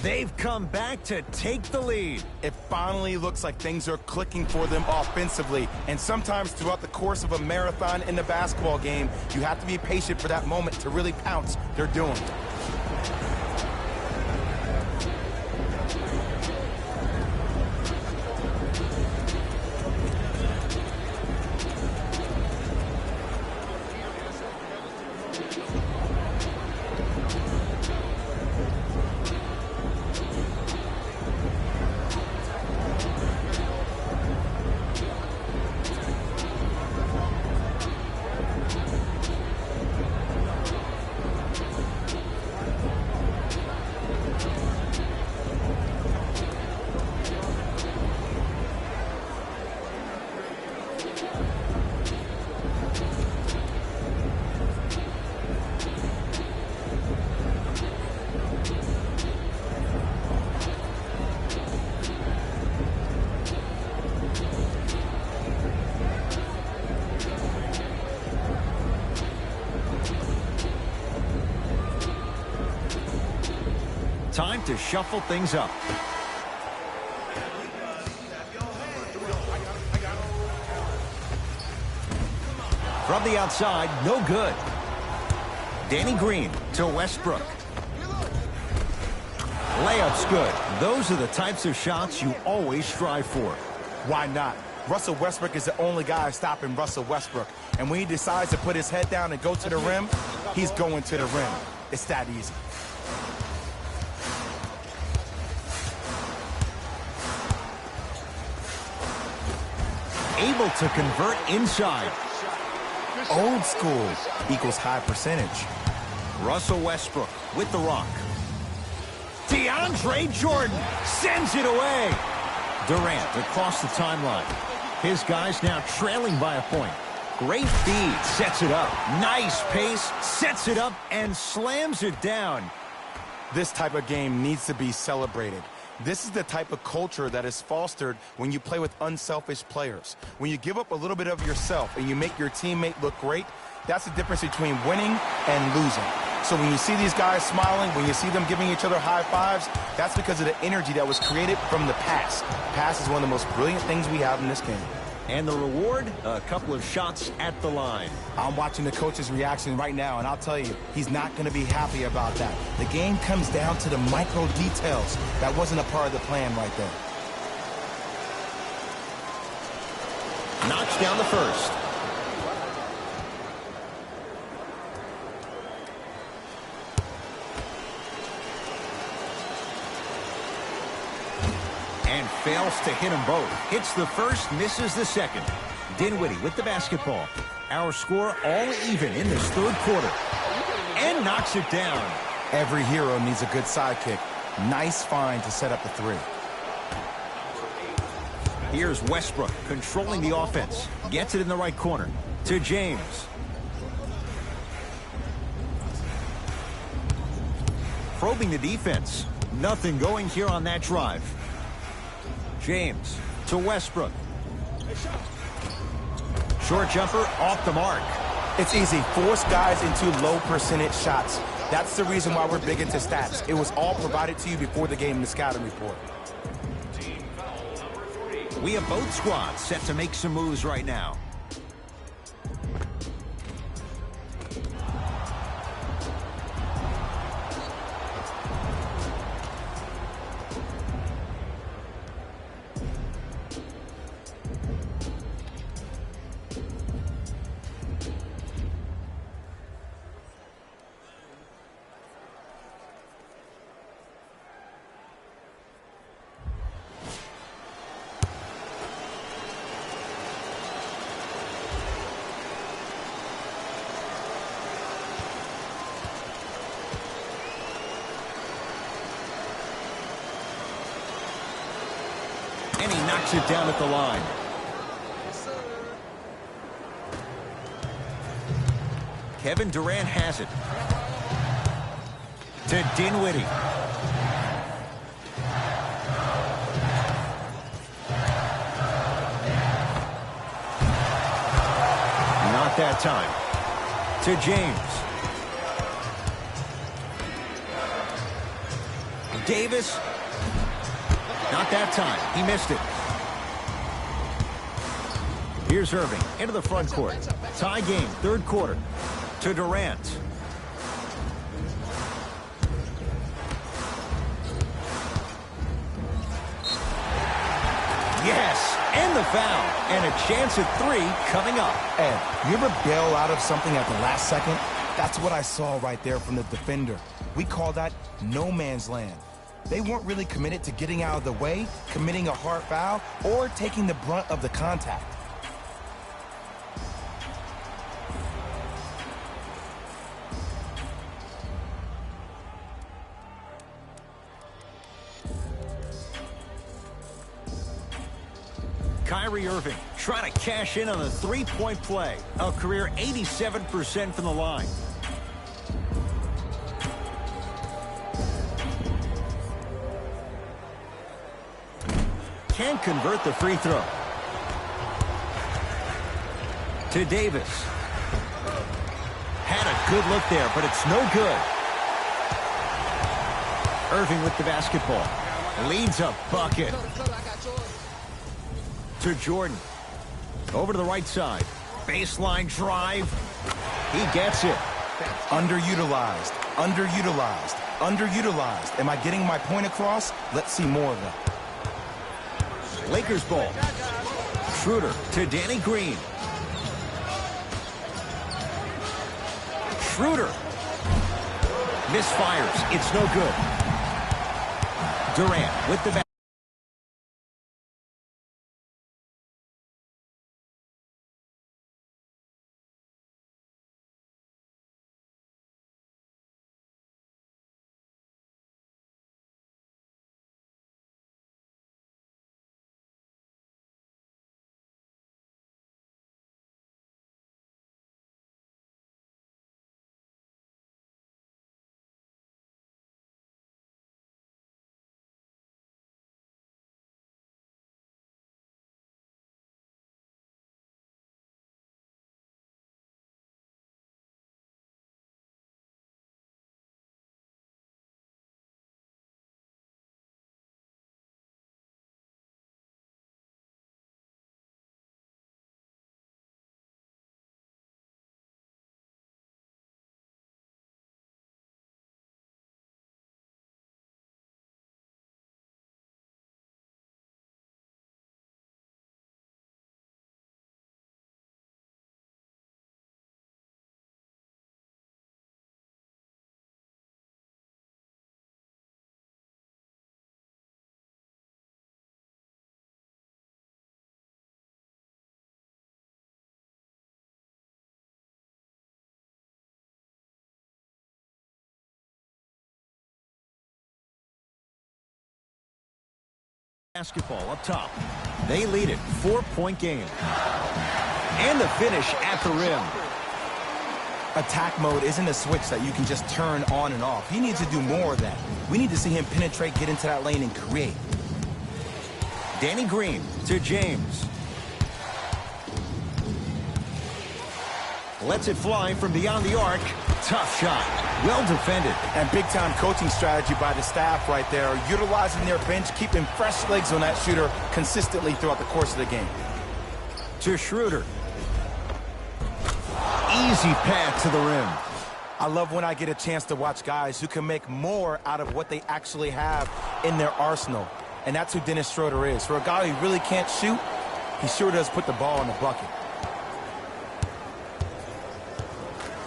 They've come back to take the lead. It finally looks like things are clicking for them offensively. And sometimes throughout the course of a marathon in the basketball game, you have to be patient for that moment to really pounce. They're doing it. Time to shuffle things up. From the outside, no good. Danny Green to Westbrook. Layup's good. Those are the types of shots you always strive for. Why not? Russell Westbrook is the only guy stopping Russell Westbrook. And when he decides to put his head down and go to the rim, he's going to the rim. It's that easy. Able to convert inside. Old school equals high percentage. Russell Westbrook with the rock. DeAndre Jordan sends it away. Durant across the timeline. His guys now trailing by a point. Great feed, sets it up. Nice pace, sets it up and slams it down. This type of game needs to be celebrated. This is the type of culture that is fostered when you play with unselfish players. When you give up a little bit of yourself and you make your teammate look great, that's the difference between winning and losing. So when you see these guys smiling, when you see them giving each other high fives, that's because of the energy that was created from the pass. Pass is one of the most brilliant things we have in this game. And the reward, a couple of shots at the line. I'm watching the coach's reaction right now, and I'll tell you, he's not going to be happy about that. The game comes down to the micro details. That wasn't a part of the plan right there. Knocks down the first. And fails to hit them both. Hits the first, misses the second. Dinwiddie with the basketball. Our score all even in this third quarter. And knocks it down. Every hero needs a good sidekick. Nice find to set up the three. Here's Westbrook controlling the offense. Gets it in the right corner to James. Probing the defense. Nothing going here on that drive. James to Westbrook. Short jumper off the mark. It's easy. Force guys into low percentage shots. That's the reason why we're big into stats. It was all provided to you before the game in the scouting report. We have both squads set to make some moves right now. And he knocks it down at the line. Kevin Durant has it. To Dinwiddie. Not that time. To James. Davis. Not that time. He missed it. Here's Irving into the front court. Tie game, third quarter. To Durant. Yes, and the foul. And a chance at three coming up. Ed, you ever bail out of something at the last second? That's what I saw right there from the defender. We call that no man's land. They weren't really committed to getting out of the way, committing a hard foul, or taking the brunt of the contact. Kyrie Irving trying to cash in on a three-point play. A career 87% from the line. Can't convert the free throw. To Davis. Had a good look there, but it's no good. Irving with the basketball. Leads a bucket. To Jordan. Over to the right side. Baseline drive. He gets it. Underutilized, underutilized, underutilized. Am I getting my point across? Let's see more of that. Lakers ball. Schroeder to Danny Green. Schroeder. Misfires. It's no good. Durant with the back. Basketball up top. They lead it, 4-point game. And the finish at the rim. Attack mode isn't a switch that you can just turn on and off. He needs to do more of that. We need to see him penetrate, get into that lane, and create. Danny Green to James. Lets it fly from beyond the arc. Tough shot. Well defended. And big-time coaching strategy by the staff right there, utilizing their bench, keeping fresh legs on that shooter consistently throughout the course of the game. To Schroeder. Easy path to the rim. I love when I get a chance to watch guys who can make more out of what they actually have in their arsenal. And that's who Dennis Schroeder is. For a guy who really can't shoot, he sure does put the ball in the bucket.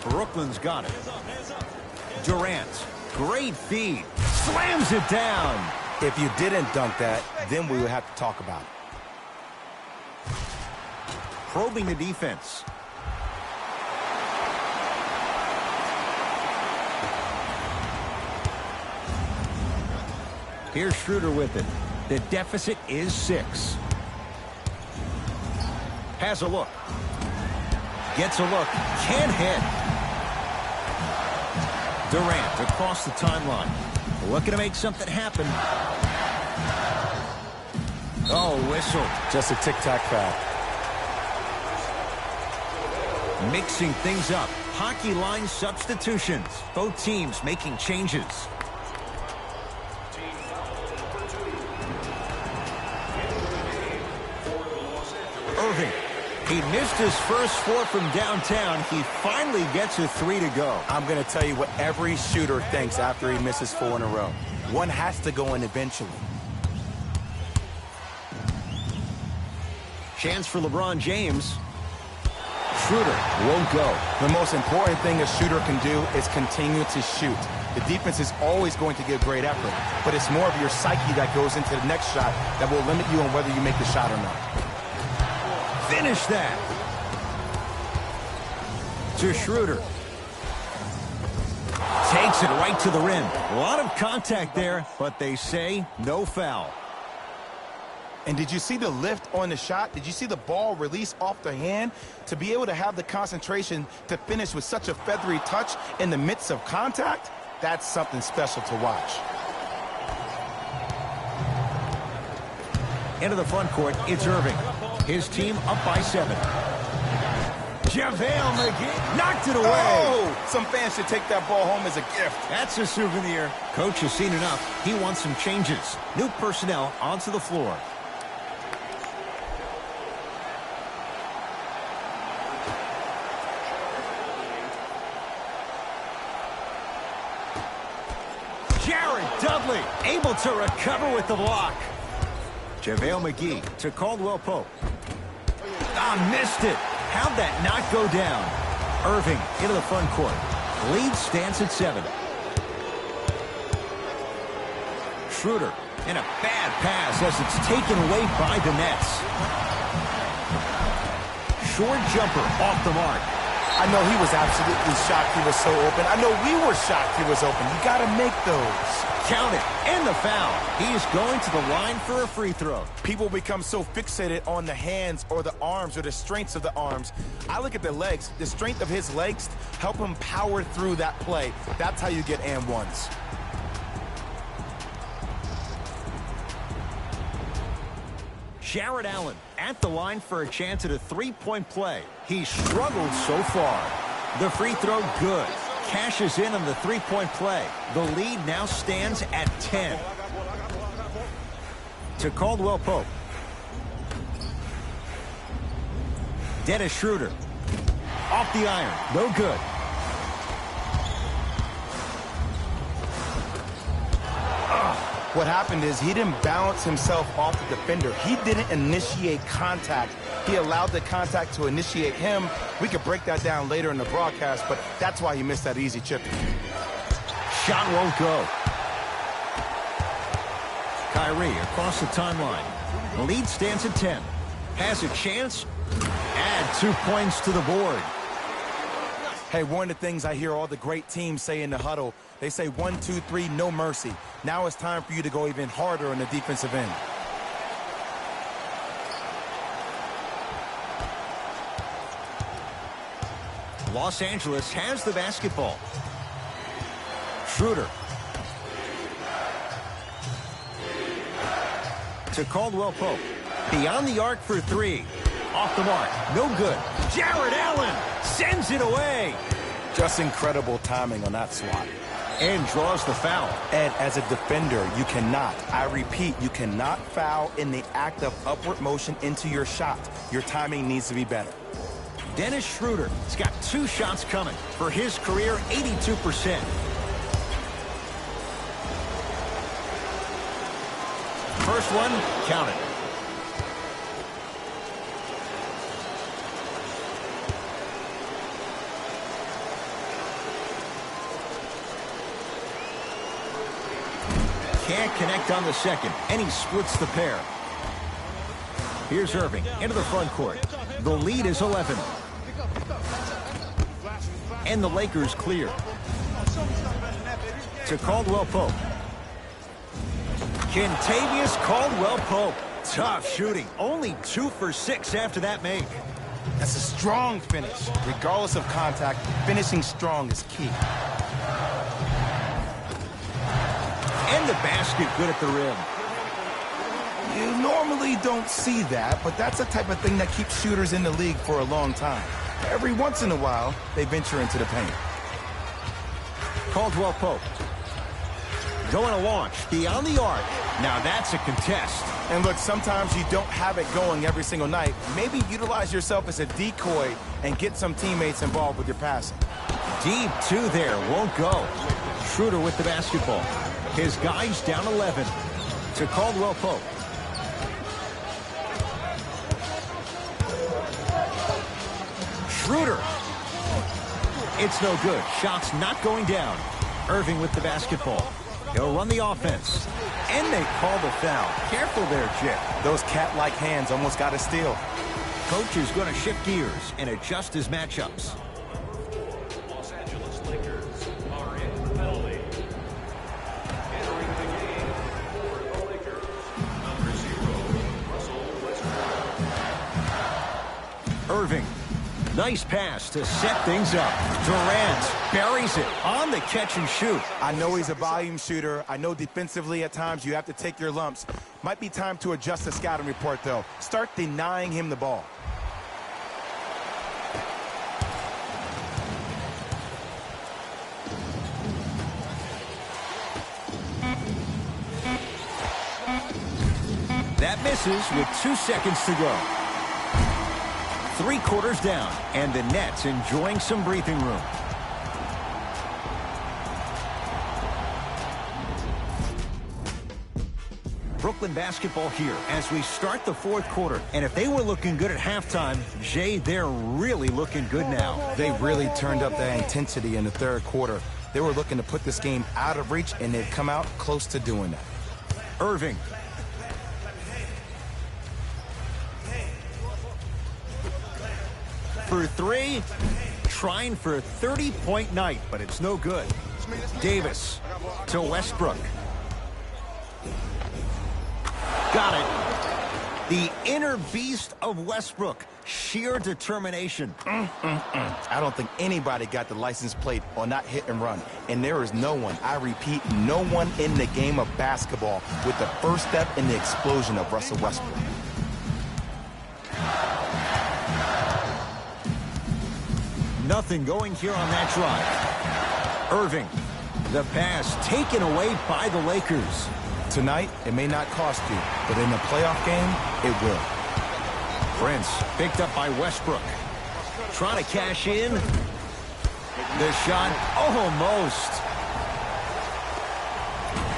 Brooklyn's got it. Durant, great feed. Slams it down. If you didn't dunk that, then we would have to talk about it. Probing the defense. Here's Schroeder with it. The deficit is 6. Has a look. Gets a look. Can't hit. Durant across the timeline. Looking to make something happen. Oh, whistle. Just a tic-tac foul. Mixing things up. Hockey line substitutions. Both teams making changes. Irving. He missed his first 4 from downtown. He finally gets a 3 to go. I'm going to tell you what every shooter thinks after he misses 4 in a row. One has to go in eventually. Chance for LeBron James. Schroeder won't go. The most important thing a shooter can do is continue to shoot. The defense is always going to give great effort, but it's more of your psyche that goes into the next shot that will limit you on whether you make the shot or not. Finish that. To Schroeder. Takes it right to the rim. A lot of contact there, but they say no foul. And did you see the lift on the shot? Did you see the ball release off the hand? To be able to have the concentration to finish with such a feathery touch in the midst of contact, that's something special to watch. Into the front court, it's Irving. His team up by 7. JaVale McGee knocked it away. Oh, some fans should take that ball home as a gift. That's a souvenir. Coach has seen enough. He wants some changes. New personnel onto the floor. Jared Dudley able to recover with the block. JaVale McGee to Caldwell Pope. Missed it. How'd that not go down? Irving into the front court. Lead stands at 7. Schroeder in a bad pass as it's taken away by the Nets. Short jumper off the mark. I know he was absolutely shocked he was so open. I know we were shocked he was open. You got to make those. Count it. And the foul. He's going to the line for a free throw. People become so fixated on the hands or the arms or the strengths of the arms. I look at the legs. The strength of his legs help him power through that play. That's how you get and ones. Jared Allen at the line for a chance at a three-point play. He struggled so far. The free throw good. Cashes in on the three-point play. The lead now stands at 10. To Caldwell Pope. Dennis Schroeder. Off the iron. No good. What happened is he didn't bounce himself off the defender. He didn't initiate contact. He allowed the contact to initiate him. We could break that down later in the broadcast, but that's why he missed that easy chip. Shot won't go. Kyrie across the timeline. The lead stands at 10. Has a chance. Add 2 points to the board. Hey, one of the things I hear all the great teams say in the huddle, they say 1, 2, 3, no mercy. Now it's time for you to go even harder on the defensive end. Los Angeles has the basketball. Schroeder. To Caldwell Pope. Beyond the arc for three. Off the mark. No good. Jared Allen sends it away. Just incredible timing on that swat. And draws the foul. Ed, as a defender, you cannot, I repeat, you cannot foul in the act of upward motion into your shot. Your timing needs to be better. Dennis Schroeder has got 2 shots coming. For his career, 82%. First one, counted. Can't connect on the second, and he splits the pair. Here's Irving into the front court. The lead is 11. And the Lakers clear. To Caldwell Pope. Kentavious Caldwell Pope. Tough shooting. Only 2 for 6 after that make. That's a strong finish. Regardless of contact, finishing strong is key. And the basket good at the rim. You normally don't see that, but that's the type of thing that keeps shooters in the league for a long time. Every once in a while, they venture into the paint. Caldwell Pope. Going to launch beyond the arc. Now that's a contest. And look, sometimes you don't have it going every single night. Maybe utilize yourself as a decoy and get some teammates involved with your passing. Deep 2 there, won't go. Schroeder with the basketball. His guys down 11. To Caldwell Pope. Schroeder. It's no good. Shots not going down. Irving with the basketball. He'll run the offense. And they call the foul. Careful there, Chip. Those cat-like hands almost got a steal. Coach is going to shift gears and adjust his matchups. Los Angeles Lakers are in the penalty. Entering the game for the Lakers, number 0, Russell Westbrook. Irving. Nice pass to set things up. Durant buries it on the catch and shoot. I know he's a volume shooter. I know defensively at times you have to take your lumps. Might be time to adjust the scouting report, though. Start denying him the ball. That misses with 2 seconds to go. 3 quarters down, and the Nets enjoying some breathing room. Brooklyn basketball here as we start the 4th quarter. And if they were looking good at halftime, Jay, they're really looking good now. They really turned up that intensity in the 3rd quarter. They were looking to put this game out of reach, and they've come out close to doing that. Irving. For 3, trying for a 30-point night, but it's no good. Davis to Westbrook. Got it. The inner beast of Westbrook. Sheer determination. I don't think anybody got the license plate on that hit and run. And there is no one, I repeat, no one in the game of basketball with the first step in the explosion of Russell Westbrook. Nothing going here on that drive. Irving. The pass taken away by the Lakers. Tonight, it may not cost you, but in the playoff game, it will. Prince picked up by Westbrook. Trying to cash in. The shot almost.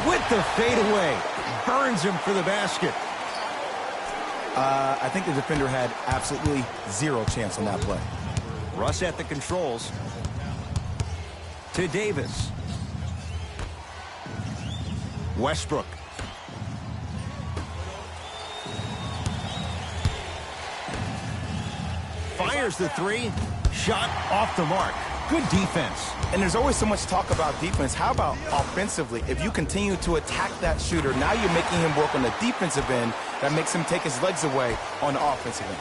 With the fadeaway. Burns him for the basket. I think the defender had absolutely 0 chance on that play. Russ at the controls. To Davis. Westbrook. Fires the 3. Shot off the mark. Good defense. And there's always so much talk about defense. How about offensively? If you continue to attack that shooter, now you're making him work on the defensive end. That makes him take his legs away on the offensive end.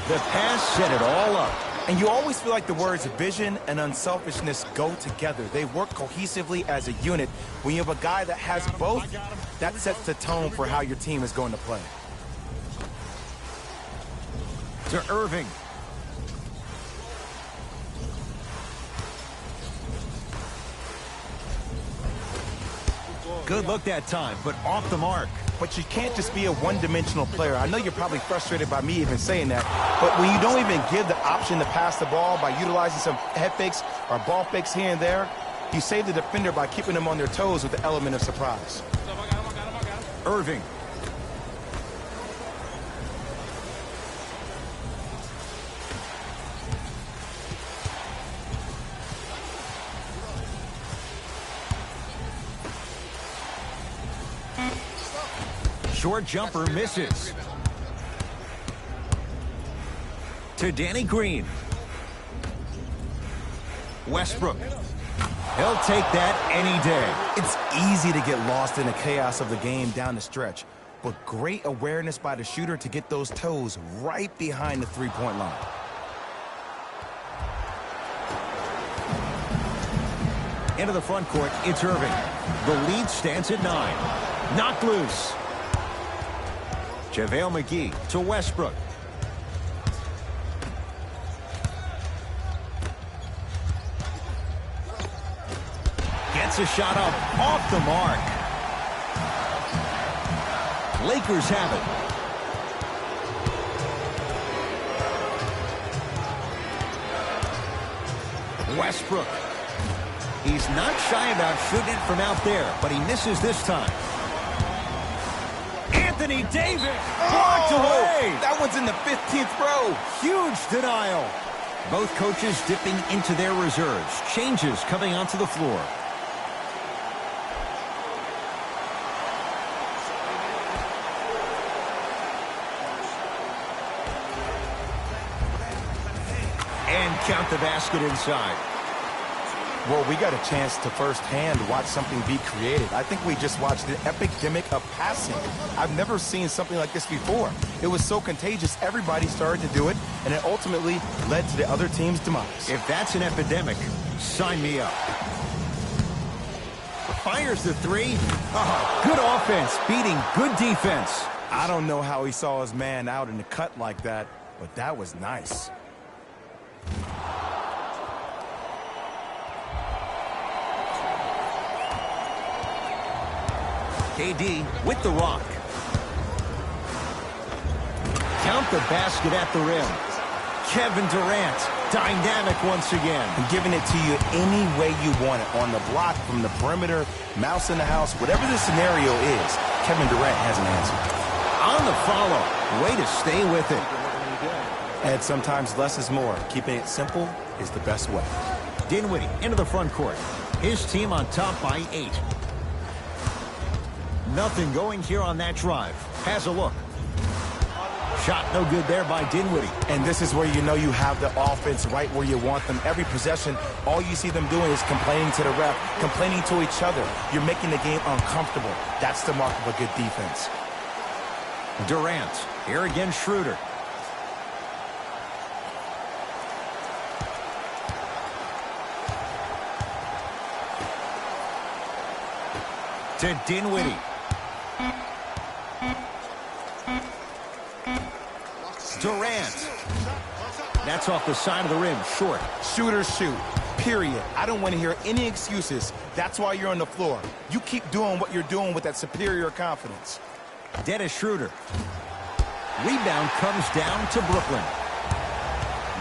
The pass set it all up. And you always feel like the words vision and unselfishness go together. They work cohesively as a unit. When you have a guy that has both, that sets the tone for how your team is going to play. To Irving. Good look that time, but off the mark. But you can't just be a one-dimensional player. I know you're probably frustrated by me even saying that, but when you don't even give the option to pass the ball by utilizing some head fakes or ball fakes here and there, you save the defender by keeping them on their toes with the element of surprise. Irving. Short jumper misses. To Danny Green. Westbrook. He'll take that any day. It's easy to get lost in the chaos of the game down the stretch, but great awareness by the shooter to get those toes right behind the three-point line. Into the front court, it's Irving. The lead stands at 9. Knocked loose. JaVale McGee to Westbrook. Gets a shot up off the mark. Lakers have it. Westbrook. He's not shy about shooting it from out there, but he misses this time. Anthony Davis blocked away. That one's in the 15th row. Huge denial. Both coaches dipping into their reserves. Changes coming onto the floor. And count the basket inside. Well, we got a chance to firsthand watch something be created. I think we just watched an epidemic of passing. I've never seen something like this before. It was so contagious, everybody started to do it, and it ultimately led to the other team's demise. If that's an epidemic, sign me up. Fires the three. Oh, good offense, beating good defense. I don't know how he saw his man out in the cut like that, but that was nice. KD with the rock. Count the basket at the rim. Kevin Durant, dynamic once again. And giving it to you any way you want it. On the block, from the perimeter, mouse in the house, whatever the scenario is, Kevin Durant has an answer. On the follow. Way to stay with it. And sometimes less is more. Keeping it simple is the best way. Dinwiddie into the front court. His team on top by 8. Nothing going here on that drive. Has a look. Shot no good there by Dinwiddie. And this is where you know you have the offense right where you want them. Every possession, all you see them doing is complaining to the ref, complaining to each other. You're making the game uncomfortable. That's the mark of a good defense. Durant. Here again, Schroeder. To Dinwiddie. Durant. That's off the side of the rim, short. Shooters shoot, period. I don't want to hear any excuses. That's why you're on the floor. You keep doing what you're doing with that superior confidence. Dennis Schroeder. Rebound comes down to Brooklyn.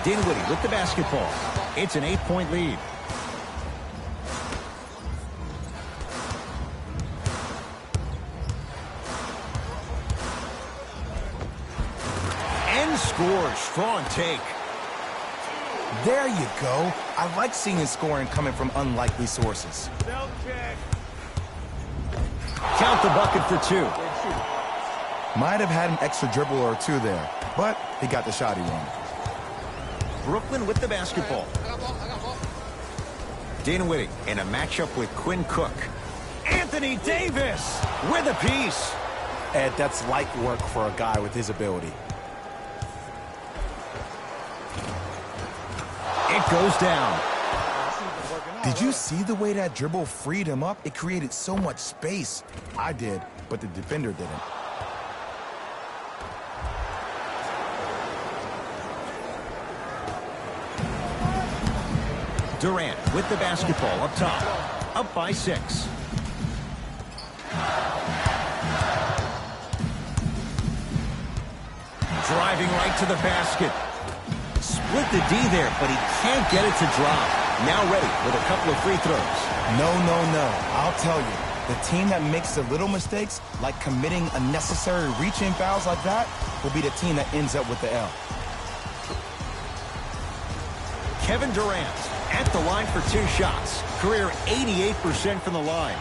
Dinwiddie with the basketball. It's an 8-point lead. Scores, strong take. There you go. I like seeing scoring coming from unlikely sources. Count the bucket for 2. Might have had an extra dribble or 2 there, but he got the shot he wanted. Brooklyn with the basketball. Dinwiddie in a matchup with Quinn Cook. Anthony Davis with a piece. Ed, that's light work for a guy with his ability. goes down. Did you see the way that dribble freed him up? It created so much space. I did, but the defender didn't. Durant with the basketball up top. Up by 6. Driving right to the basket. Split the D there, but he can't get it to drop. Now ready with a couple of free throws. No. I'll tell you, the team that makes the little mistakes, like committing unnecessary reach-in fouls like that, will be the team that ends up with the L. Kevin Durant at the line for 2 shots. Career 88% from the line.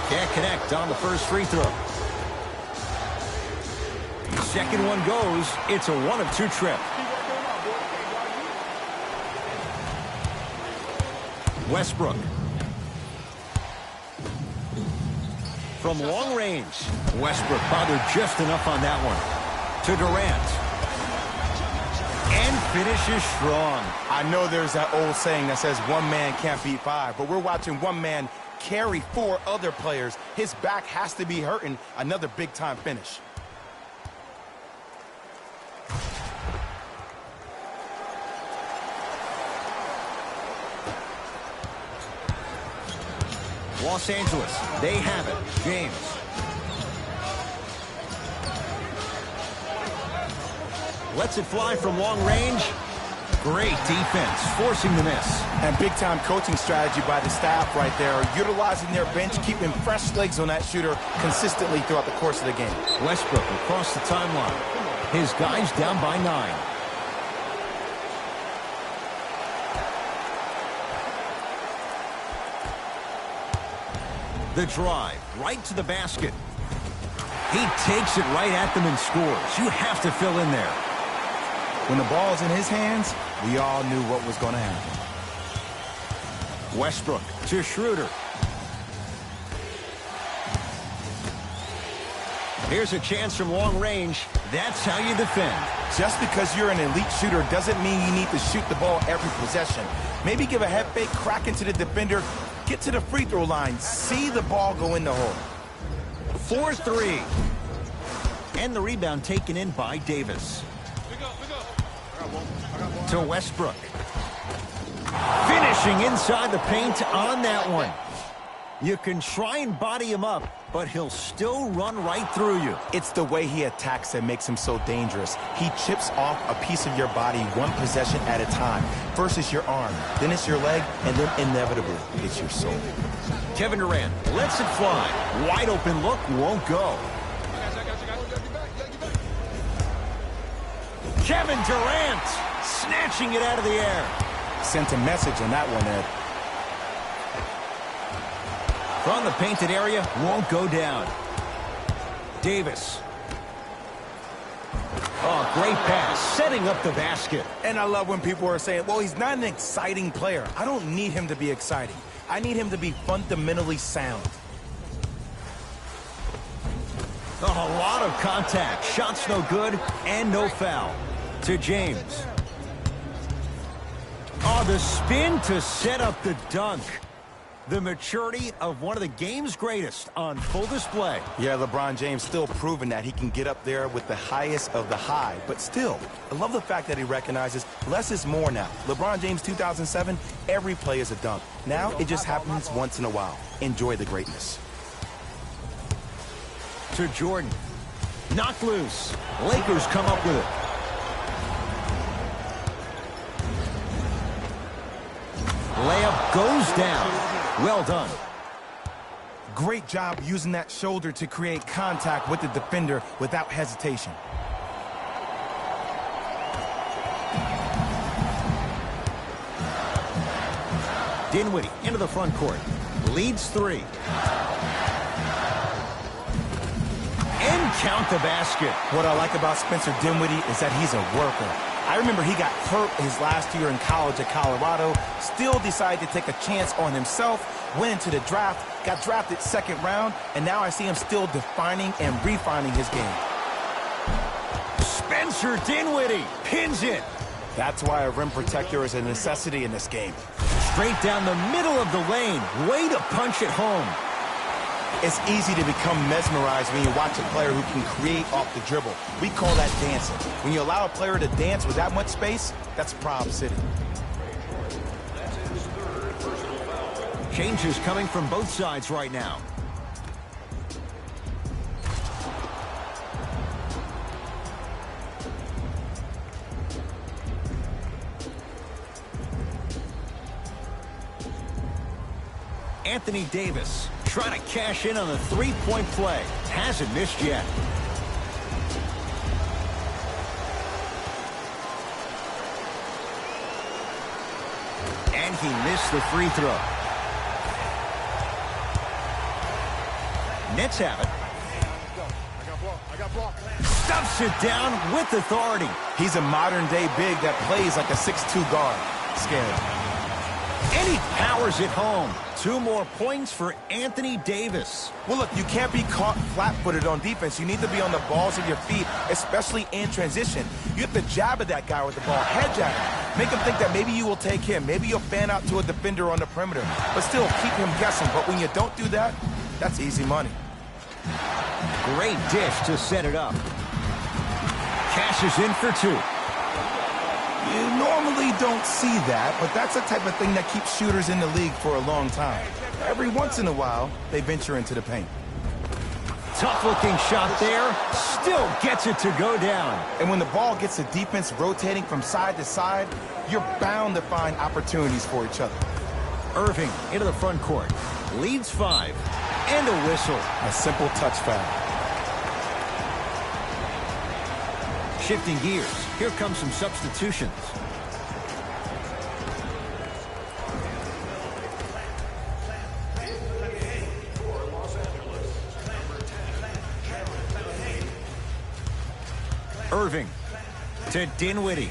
Can't connect on the first free throw. Second one goes. It's a 1 of 2 trip. Westbrook. From long range. Westbrook bothered just enough on that one. To Durant. And finishes strong. I know there's that old saying that says one man can't beat 5, but we're watching one man carry 4 other players. His back has to be hurting. Another big-time finish. Los Angeles, they have it. James. Lets it fly from long range. Great defense, forcing the miss. And big-time coaching strategy by the staff right there, utilizing their bench, keeping fresh legs on that shooter consistently throughout the course of the game. Westbrook across the timeline. His guys down by 9. The drive, right to the basket. He takes it right at them and scores. You have to fill in there. When the ball's in his hands, we all knew what was going to happen. Westbrook to Schroeder. Here's a chance from long range. That's how you defend. Just because you're an elite shooter doesn't mean you need to shoot the ball every possession. Maybe give a head fake, crack into the defender, get to the free throw line, see the ball go in the hole. 4-3. And the rebound taken in by Davis. To Westbrook. Finishing inside the paint on that one. You can try and body him up, but he'll still run right through you. It's the way he attacks that makes him so dangerous. He chips off a piece of your body one possession at a time. First it's your arm, then it's your leg, and then inevitably it's your soul. Kevin Durant lets it fly. Wide open look, won't go. Kevin Durant snatching it out of the air. Sent a message on that one, Ed. From the painted area, won't go down. Davis. Oh, great pass, setting up the basket. And I love when people are saying, well, he's not an exciting player. I don't need him to be exciting. I need him to be fundamentally sound. Oh, a lot of contact. Shots no good and no foul. To James. Oh, the spin to set up the dunk. The maturity of one of the game's greatest on full display. Yeah, LeBron James still proving that he can get up there with the highest of the high. But still, I love the fact that he recognizes less is more now. LeBron James 2007, every play is a dunk. Now it just happens once in a while. Enjoy the greatness. To Jordan. Knocked loose. Lakers come up with it. Layup goes down. Well done. Great job using that shoulder to create contact with the defender without hesitation. Dinwiddie into the front court. Leads 3. And count the basket. What I like about Spencer Dinwiddie is that he's a worker. I remember he got hurt his last year in college at Colorado, still decided to take a chance on himself, went into the draft, got drafted 2nd round, and now I see him still defining and refining his game. Spencer Dinwiddie pins it. That's why a rim protector is a necessity in this game. Straight down the middle of the lane. Way to punch it home. It's easy to become mesmerized when you watch a player who can create off the dribble. We call that dancing. When you allow a player to dance with that much space, that's Prob City. That's his third personal foul. Changes coming from both sides right now. Anthony Davis trying to cash in on the three-point play. Hasn't missed yet. And he missed the free throw. Nets have it. Stuffs it down with authority. He's a modern-day big that plays like a 6'2 guard. Scary. And he powers it home. 2 more points for Anthony Davis. Well, look, you can't be caught flat-footed on defense. You need to be on the balls of your feet, especially in transition. You have to jab at that guy with the ball, hedge at him. Make him think that maybe you will take him. Maybe you'll fan out to a defender on the perimeter. But still, keep him guessing. But when you don't do that, that's easy money. Great dish to set it up. Cashes in for 2. You normally don't see that, but that's the type of thing that keeps shooters in the league for a long time. Every once in a while, they venture into the paint. Tough-looking shot there. Still gets it to go down. And when the ball gets the defense rotating from side to side, you're bound to find opportunities for each other. Irving into the front court. Leads 5. And a whistle. A simple touch foul. Shifting gears. Here comes some substitutions. Irving to Dinwiddie.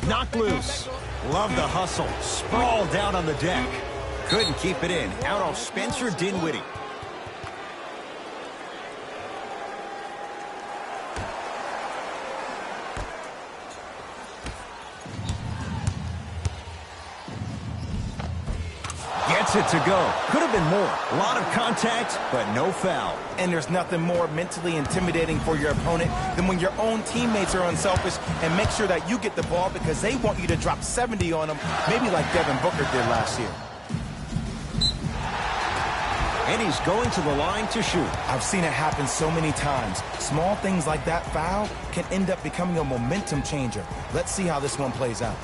Knocked loose. Love the hustle. Sprawled out on the deck. Couldn't keep it in. Out off Spencer Dinwiddie. It to go. Could have been more. A lot of contact, but no foul. And there's nothing more mentally intimidating for your opponent than when your own teammates are unselfish and make sure that you get the ball because they want you to drop 70 on them, maybe like Devin Booker did last year. And he's going to the line to shoot. I've seen it happen so many times. Small things like that foul can end up becoming a momentum changer. Let's see how this one plays out.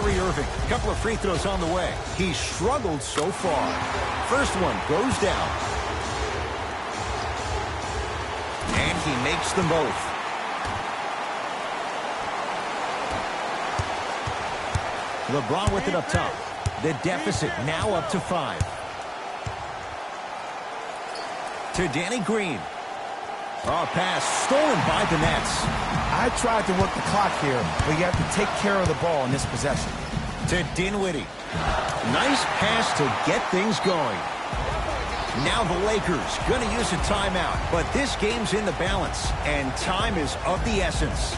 Irving, a couple of free throws on the way. He's struggled so far. First one goes down. And he makes them both. LeBron with it up top. The deficit now up to 5. To Danny Green. Oh, pass stolen by the Nets. I tried to work the clock here, but you have to take care of the ball in this possession. To Dinwiddie. Nice pass to get things going. Now the Lakers going to use a timeout, but this game's in the balance, and time is of the essence.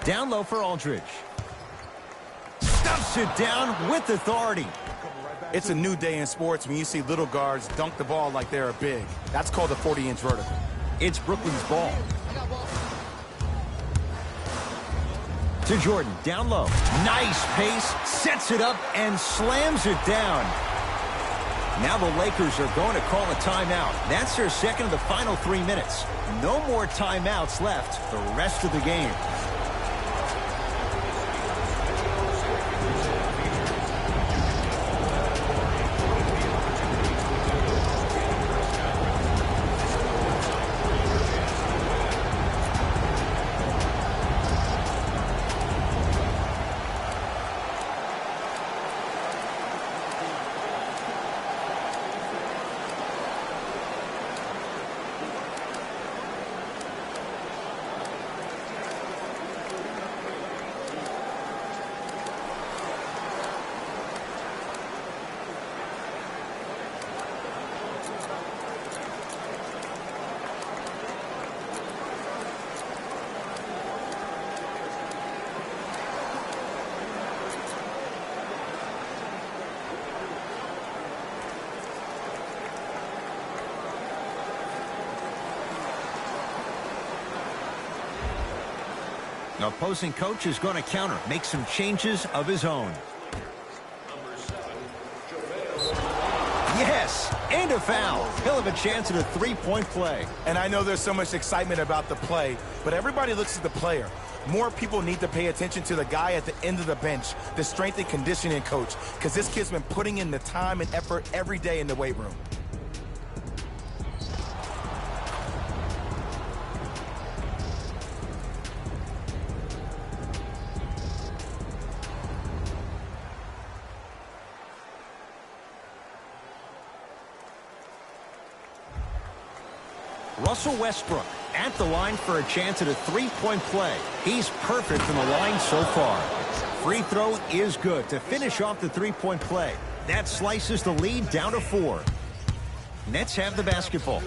Down low for Aldridge. Stuffs it down with authority. It's a new day in sports when you see little guards dunk the ball like they're big. That's called a 40-inch vertical. It's Brooklyn's ball. To Jordan, down low. Nice pace, sets it up, and slams it down. Now the Lakers are going to call a timeout. That's their second of the final 3 minutes. No more timeouts left the rest of the game. The opposing coach is going to counter, make some changes of his own. Yes, and a foul. He'll have a chance at a three-point play. And I know there's so much excitement about the play, but everybody looks at the player. More people need to pay attention to the guy at the end of the bench, the strength and conditioning coach, because this kid's been putting in the time and effort every day in the weight room. Russell Westbrook at the line for a chance at a three-point play. He's perfect from the line so far. Free throw is good to finish off the three-point play. That slices the lead down to 4. Nets have the basketball.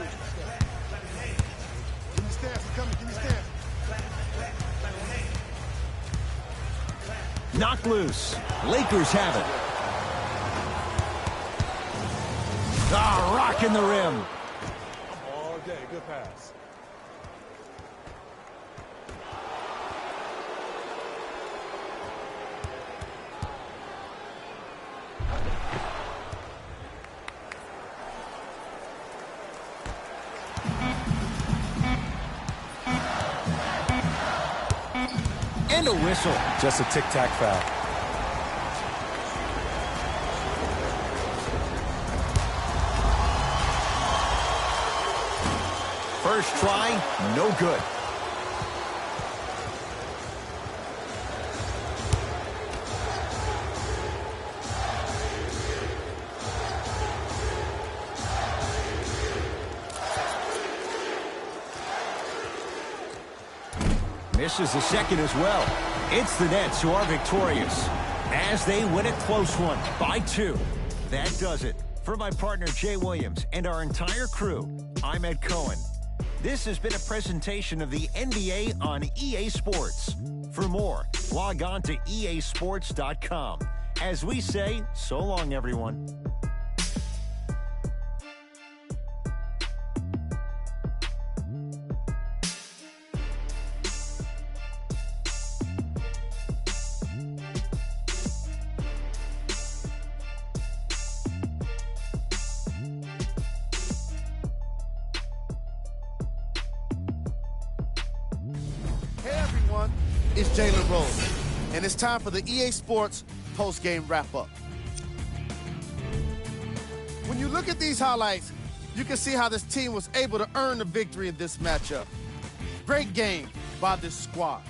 Knocked loose. Lakers have it. Ah, rocking the rim. Good pass. And a whistle. Just a tic-tac foul. First try, no good. Misses the second as well. It's the Nets who are victorious as they win a close one by 2. That does it. For my partner Jay Williams and our entire crew, I'm Ed Cohen. This has been a presentation of the NBA on EA Sports. For more, log on to easports.com. As we say, so long, everyone. It's Jalen Rose, and it's time for the EA Sports post-game wrap-up. When you look at these highlights, you can see how this team was able to earn the victory in this matchup. Great game by this squad.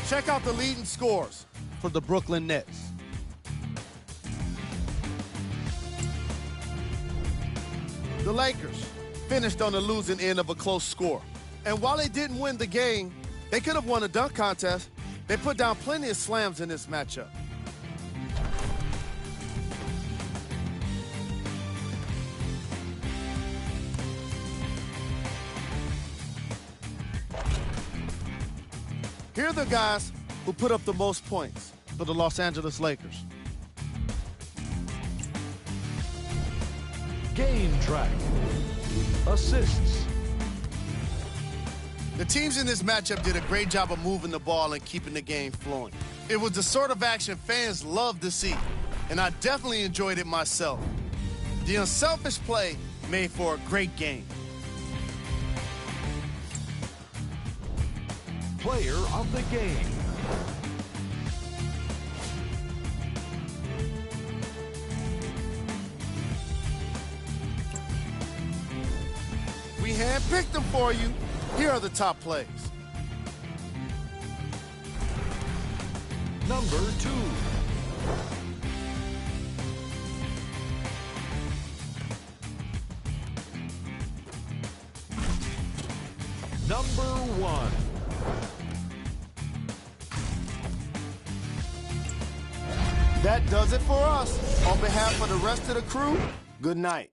Check out the leading scores for the Brooklyn Nets. The Lakers finished on the losing end of a close score. And while they didn't win the game, they could have won a dunk contest. They put down plenty of slams in this matchup. Here are the guys who put up the most points for the Los Angeles Lakers. Game track. Assists. The teams in this matchup did a great job of moving the ball and keeping the game flowing. It was the sort of action fans love to see, and I definitely enjoyed it myself. The unselfish play made for a great game. Player of the game. We handpicked them for you. Here are the top plays. Number 2. Number 1. That does it for us. On behalf of the rest of the crew, good night.